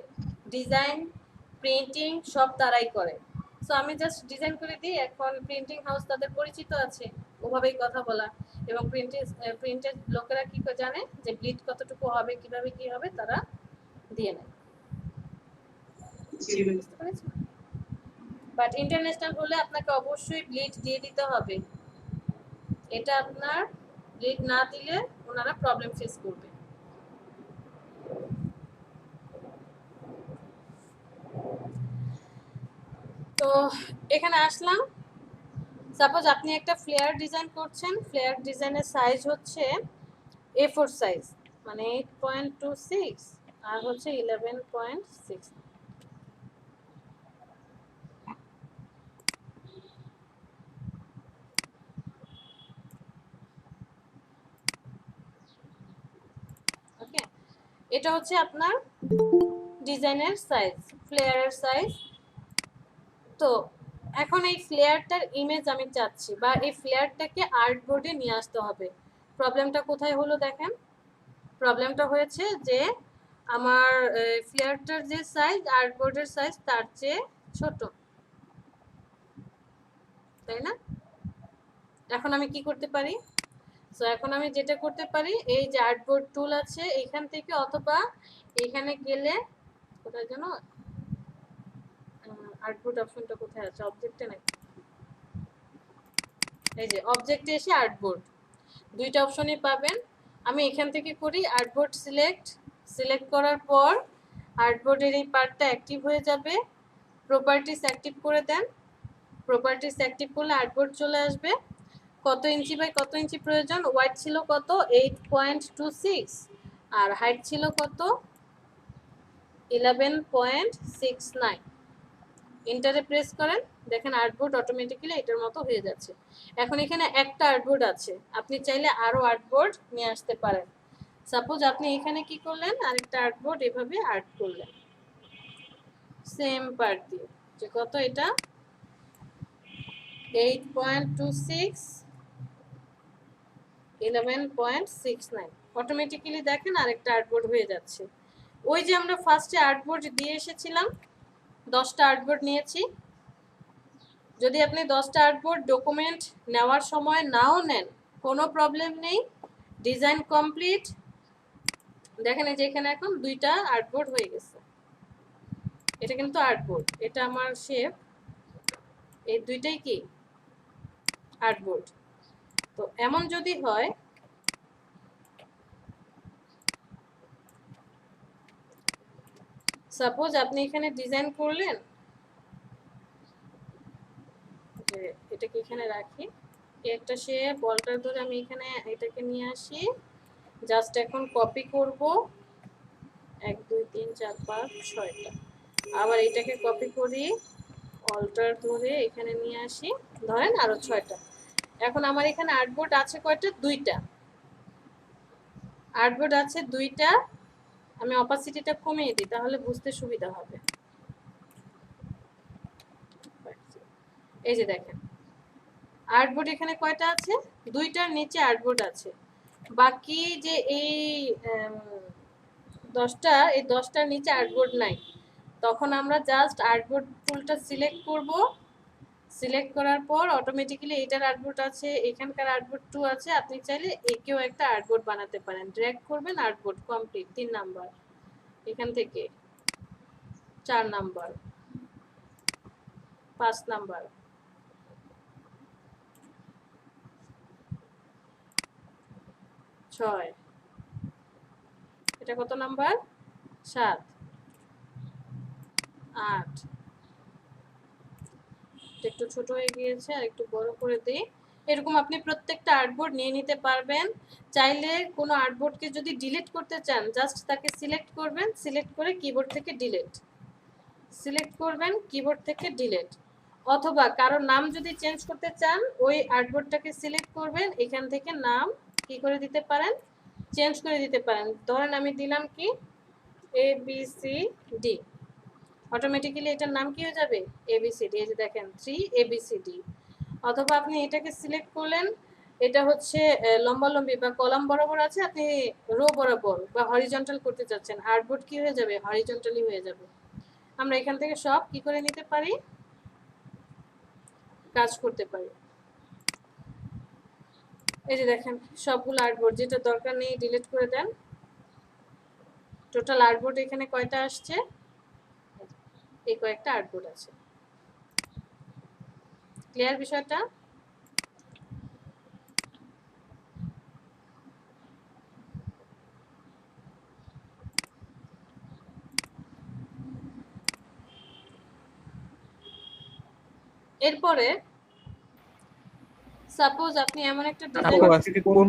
ডিজাইন প্রিন্টিং সব তারাই করে। সো আমি জাস্ট ডিজাইন করে দিই, এখন প্রিন্টিং হাউস তাদের পরিচিত আছে ওভাবেই কথা বলা, এবং প্রিন্টের লোকেরা কি জানে যে ব্লিড কতটুকু হবে কিভাবে কি হবে তারা দিয়ে নেয়। বাট ইন্টারন্যাশনাল হলে আপনাকে অবশ্যই ব্লিড দিয়ে দিতে হবে, এটা আপনার ব্লিড না দিলে ওনারা প্রবলেম ফেস করবে। তো এখানে আসলাম, সাপোজ আপনি একটা ফ্লেয়ার ডিজাইন করছেন, ফ্লেয়ার ডিজাইনের সাইজ হচ্ছে A4 সাইজ মানে 8.26 আর হচ্ছে 11.6। ওকে এটা হচ্ছে আপনার ডিজাইনের সাইজ, ফ্লেয়ারের সাইজ। তো এখন এই ফ্লেয়ারটার ইমেজ আমি চাচ্ছি বা এই ফ্লেয়ারটাকে আর্টবোর্ডে নিয়ে আসতে হবে। প্রবলেমটা কোথায় হলো দেখেন, প্রবলেমটা হয়েছে যে আমার ফ্লেয়ারটার যে সাইজ আর্টবোর্ডের সাইজ তার চেয়ে ছোট, তাই না? এখন আমি কি করতে পারি? সো এখন আমি যেটা করতে পারি, এই যে আর্টবোর্ড টুল আছে এখান থেকে, অথবা এখানে গেলে কোথায় যেন আর্টবোর্ড অপশনটা কোথায় আছে, অবজেক্টে নাকি, এই যে অবজেক্টে এসে আর্টবোর্ড দুইটা অপশনই পাবেন। আমি এখান থেকে করি আর্টবোর্ড সিলেক্ট করার পর আর্টবোর্ডের এই পার্টটা অ্যাক্টিভ হয়ে যাবে। প্রপার্টিস অ্যাক্টিভ করে দেন, প্রপার্টিস অ্যাক্টিভ করলে আর্টবোর্ড চলে আসবে। কত ইঞ্চি বাই কত ইঞ্চি প্রয়োজন? ওয়াইড ছিল কত? 8.26 আর হাইট ছিল কত? 11.69। এন্টারে প্রেস করেন, দেখেন আর্টবোর্ড অটোমেটিক্যালি এটার মতো হয়ে যাচ্ছে। এখন এখানে একটা আর্টবোর্ড আছে, আপনি চাইলে আরো আর্টবোর্ড নিয়ে আসতে পারেন। সাপোজ আপনি এখানে কি করলেন, আরেকটা আর্টবোর্ড এভাবে আর্ট করলেন সেম পার্ট দিয়ে, যে কত এটা 8.26 11.69। অটোমেটিক্যালি দেখেন আরেকটা আর্টবোর্ড হয়ে যাচ্ছে। ওই যে আমরা ফার্স্টে আর্টবোর্ড দিয়ে এসেছিলাম, 10টা আর্টবোর্ড নিয়েছি। যদি আপনি 10টা আর্টবোর্ড ডকুমেন্ট নেওয়ার সময় নাও নেন, কোনো প্রবলেম নেই, ডিজাইন কমপ্লিট। দেখেন এই যে এখানে এখন 2টা আর্টবোর্ড হয়ে গেছে। এটা কিন্তু আর্টবোর্ড, এটা আমার শেপ, এই 2টাই কি আর্টবোর্ড। তো এমন যদি হয়, সাপোজ আপনি এখানে ডিজাইন করলেন, যে এটাকে এখানে রাখি, একটা শেপ অল্টার ধরে আমি এখানে এটাকে নিয়ে আসি, জাস্ট এখন কপি করব 1 2 3 4 5 6টা, আবার এটাকে কপি করি অল্টার ধরে এখানে নিয়ে আসি, ধরেন আরো 6টা। এখন আমার এখানে আর্টবোর্ড আছে কয়টা? 2টা আর্টবোর্ড আছে, 2টা। আমি অপাসিটিটা কমিয়ে দিই, তাহলে বুঝতে সুবিধা হবে। এই যে দেখেন আর্টবোর্ড এখানে কয়টা আছে? 2টার নিচে আর্টবোর্ড আছে। বাকি যে এই 10টা, এই 10টার নিচে আর্টবোর্ড নাই। তখন আমরা জাস্ট আর্টবোর্ড টুলটা সিলেক্ট করব, সিলেক্ট করার পর অটোমেটিক্যালি এটার আর্টবোর্ড আছে, এখানকার আর্টবোর্ড 2 আছে, আপনি চাইলে একেও একটা আর্টবোর্ড বানাতে পারেন। ড্র্যাগ করবেন, আর্টবোর্ড কমপ্লিট। 3 নাম্বার, এখান থেকে 4 নাম্বার, 5 নাম্বার, 6, এটা কত নাম্বার? 7, 8, একটু ছোট হয়ে গিয়েছে, আর একটু বড় করে দিই। এরকম আপনি প্রত্যেকটা আর্টবোর্ড নিয়ে নিতে পারবেন। চাইলে কোনো আর্টবোর্ডকে যদি ডিলিট করতে চান, জাস্ট তাকে সিলেক্ট করবেন, সিলেক্ট করে কিবোর্ড থেকে ডিলিট, সিলেক্ট করবেন কিবোর্ড থেকে ডিলিট। অথবা কারো নাম যদি চেঞ্জ করতে চান, ওই আর্টবোর্ডটাকে সিলেক্ট করবেন, এখান থেকে নাম কি করে দিতে পারেন, চেঞ্জ করে দিতে পারেন। ধরেন আমি দিলাম কি ABCD, অটোমেটিক্যালি এটার নাম কি হয়ে যাবে? ABCD। এই যে দেখেন 3 ABCD। অথবা আপনি এটাকে সিলেক্ট করলেন, এটা হচ্ছে লম্বালম্বি বা কলাম বরাবর আছে, আপনি রো বরাবর বা হরিজন্টাল করতে চাচ্ছেন, আর্টবোর্ড কি হয়ে যাবে? হরিজন্টালি হয়ে যাবে। আমরা এখান থেকে সব কি করে নিতে পারি, কাজ করতে পারি। এই যে দেখেন সবগুলো আর্টবোর্ড, যেটা দরকার নেই ডিলিট করে দেন। টোটাল আর্টবোর্ড এখানে কয়টা আসছে? এই কয়েকটা আর্টবোর্ড আছে। ক্লিয়ার বিষয়টা? এরপরে সাপোজ আপনি এমন একটা ডিজাইন, আজকে কোন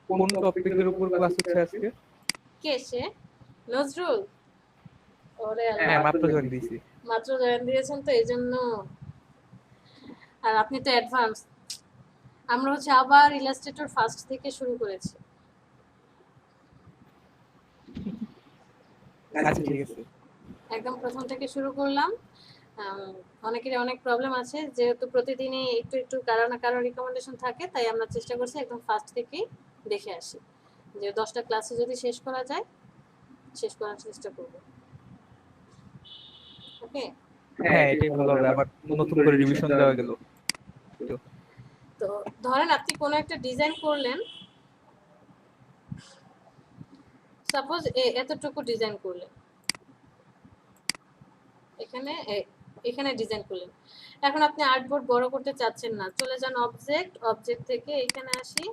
কোন টপিকের উপর ক্লাস হচ্ছে আজকে? কে সে? নজরুল? ওরে আল্লাহ, হ্যাঁ মাত্র জয়েন দিয়েছি। মাত্র জয়েন দিয়েছেন তো এইজন্য। আর আপনি তো অ্যাডভান্স। আমরা হচ্ছে আবার ইলাস্ট্রেটর ফার্স্ট থেকে শুরু করেছি। আচ্ছা ঠিক আছে, একদম প্রথম থেকে শুরু করলাম। অনেকেরই অনেক প্রবলেম আছে, যেহেতু প্রতিদিনই একটু একটু কারো না কারো রিকমেন্ডেশন থাকে, তাই আমরা চেষ্টা করছি একদম ফার্স্ট থেকেই দেখে আসি, যে 10টা ক্লাসে যদি শেষ করা যায় শেষ করার চেষ্টা করব। ওকে, হ্যাঁ এটাই ভালো হবে, আবার নতুন করে রিভিশন দেওয়া গেল। তো ধরেন আপনি কোনো একটা ডিজাইন করলেন, সাপোজ এতটুকু ডিজাইন করলেন, এখানে ডিজাইন করলেন। এখন আপনি আর্টবোর্ড বড় করতে চাচ্ছেন না, চলে যান অবজেক্ট থেকে এখানে আসি,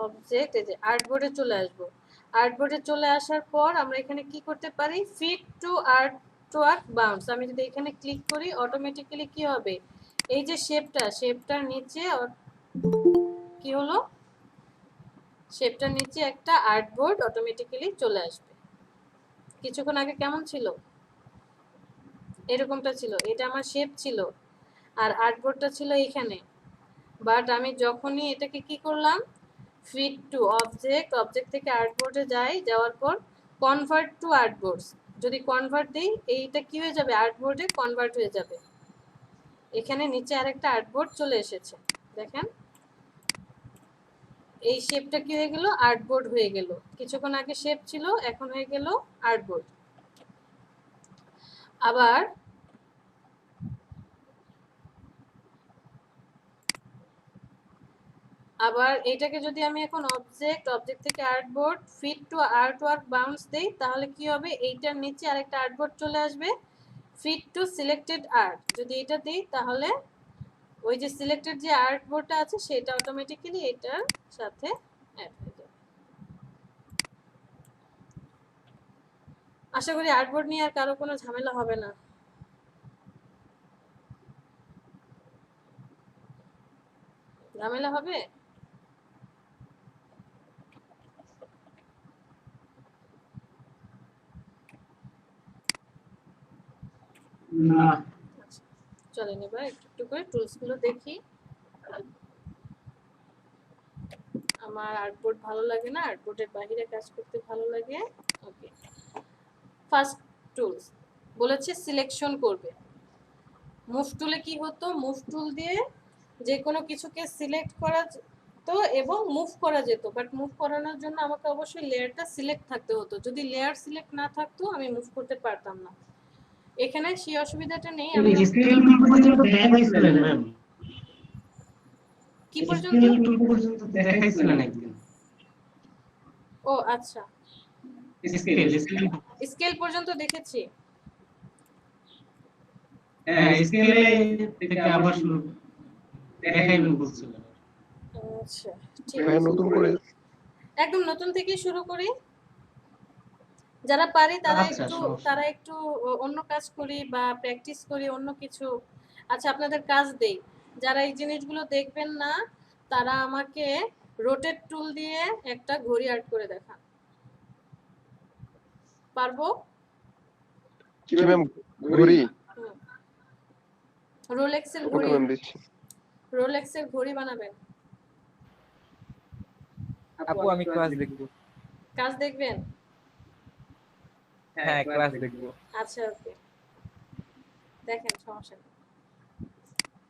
অবজেক্ট, এই যে আর্টবোর্ডে চলে আসব। আর্টবোর্ডে চলে আসার পর আমরা এখানে কি করতে পারি, ফিট টু আর্টওয়ার্ক বাউন্স। আমি যদি এখানে ক্লিক করি অটোমেটিক্যালি কি হবে, এই যে শেপটার নিচে কি হলো, শেপটার নিচে একটা আর্টবোর্ড অটোমেটিক্যালি চলে আসবে। কিছুক্ষণ আগে কেমন ছিল, এরকমটা ছিল, এটা আমার শেপ ছিল আর আর্টবোর্ডটা ছিল এইখানে। বাট আমি যখনই এটাকে কি করলাম, ফিট টু অবজেক্ট থেকে আর্টবোর্ডে যাওয়ার পর কনভার্ট টু আর্টবোর্ডস, যদি কনভার্ট দিই এইটা কি হয়ে যাবে, আর্টবোর্ডে কনভার্ট হয়ে যাবে। এখানে নিচে আরেকটা আর্টবোর্ড চলে এসেছে, দেখেন এই শেপটা কি হয়ে গেল, আর্টবোর্ড হয়ে গেল। কিছুক্ষণ আগে শেপ ছিল, এখন হয়ে গেল আর্টবোর্ড। আবার এইটাকে যদি আমি এখন অবজেক্ট থেকে artboard fit to artwork bounds দেই, তাহলে কি হবে, এইটার নিচে আরেকটা আর্টবোর্ড চলে আসবে, ফিট টু সিলেক্টেড আর্ট। যদি এটা দিই তাহলে ওই যে সিলেক্টেড যে আর্টবোর্ডটা আছে সেটা অটোমেটিক্যালি এটার সাথে অ্যাড হয়ে যাবে। আশা করি আর্টবোর্ড নিয়ে আর কারো কোনো ঝামেলা হবে না। ঝামেলা হবে? না, চলেন এবার একটু করে টুলস গুলো দেখি। আমার আর্টবোর্ড ভালো লাগে না, আর্টবোর্ডের বাইরে কাজ করতে ভালো লাগে। ওকে, ফার্স্ট টুলস বলেছে সিলেকশন করবে। মুভ টুলে কি হতো, মুভ টুল দিয়ে যে কোনো কিছুকে সিলেক্ট করা তো এবং মুভ করা যেত, বাট মুভ করানোর জন্য আমাকে অবশ্যই লেয়ারটা সিলেক্ট থাকতে হতো। যদি লেয়ার সিলেক্ট না থাকতো আমি মুভ করতে পারতাম না। এখানে সেই অসুবিধাটা নেই। আমি স্কেল টুল পর্যন্ত দেখাইছিলেন ম্যাম, কি পর্যন্ত? স্কেল টুল পর্যন্ত দেখাইছিলেন একদিন। ও আচ্ছা, স্কেল পর্যন্ত দেখেছি। হ্যাঁ, স্কেলে থেকে আবার শুরু দেখাইবেন বলছিলেন। আচ্ছা ঠিক আছে, নতুন করে একদম নতুন থেকে শুরু করি। যারা পারি তারা একটু অন্য কাজ করি বা প্র্যাকটিস করি অন্য কিছু। আচ্ছা আপনাদের কাজ দেই, যারা এই জিনিসগুলো দেখবেন না তারা আমাকে রোটেট টুল দিয়ে একটা ঘড়ি আর্ট করে দেখান। পারবো? কি ম্যাম, ঘড়ি? রোলেক্সের ওকে ঘড়ি, ম্যাম দিচ্ছি। রোলেক্সের ঘড়ি বানাবেন। আপু আমি ক্লাস দেখব। কাজ দেখবেন? হ্যাঁ ক্লাস দেখব। আচ্ছা ওকে, দেখেন সমস্যা নেই।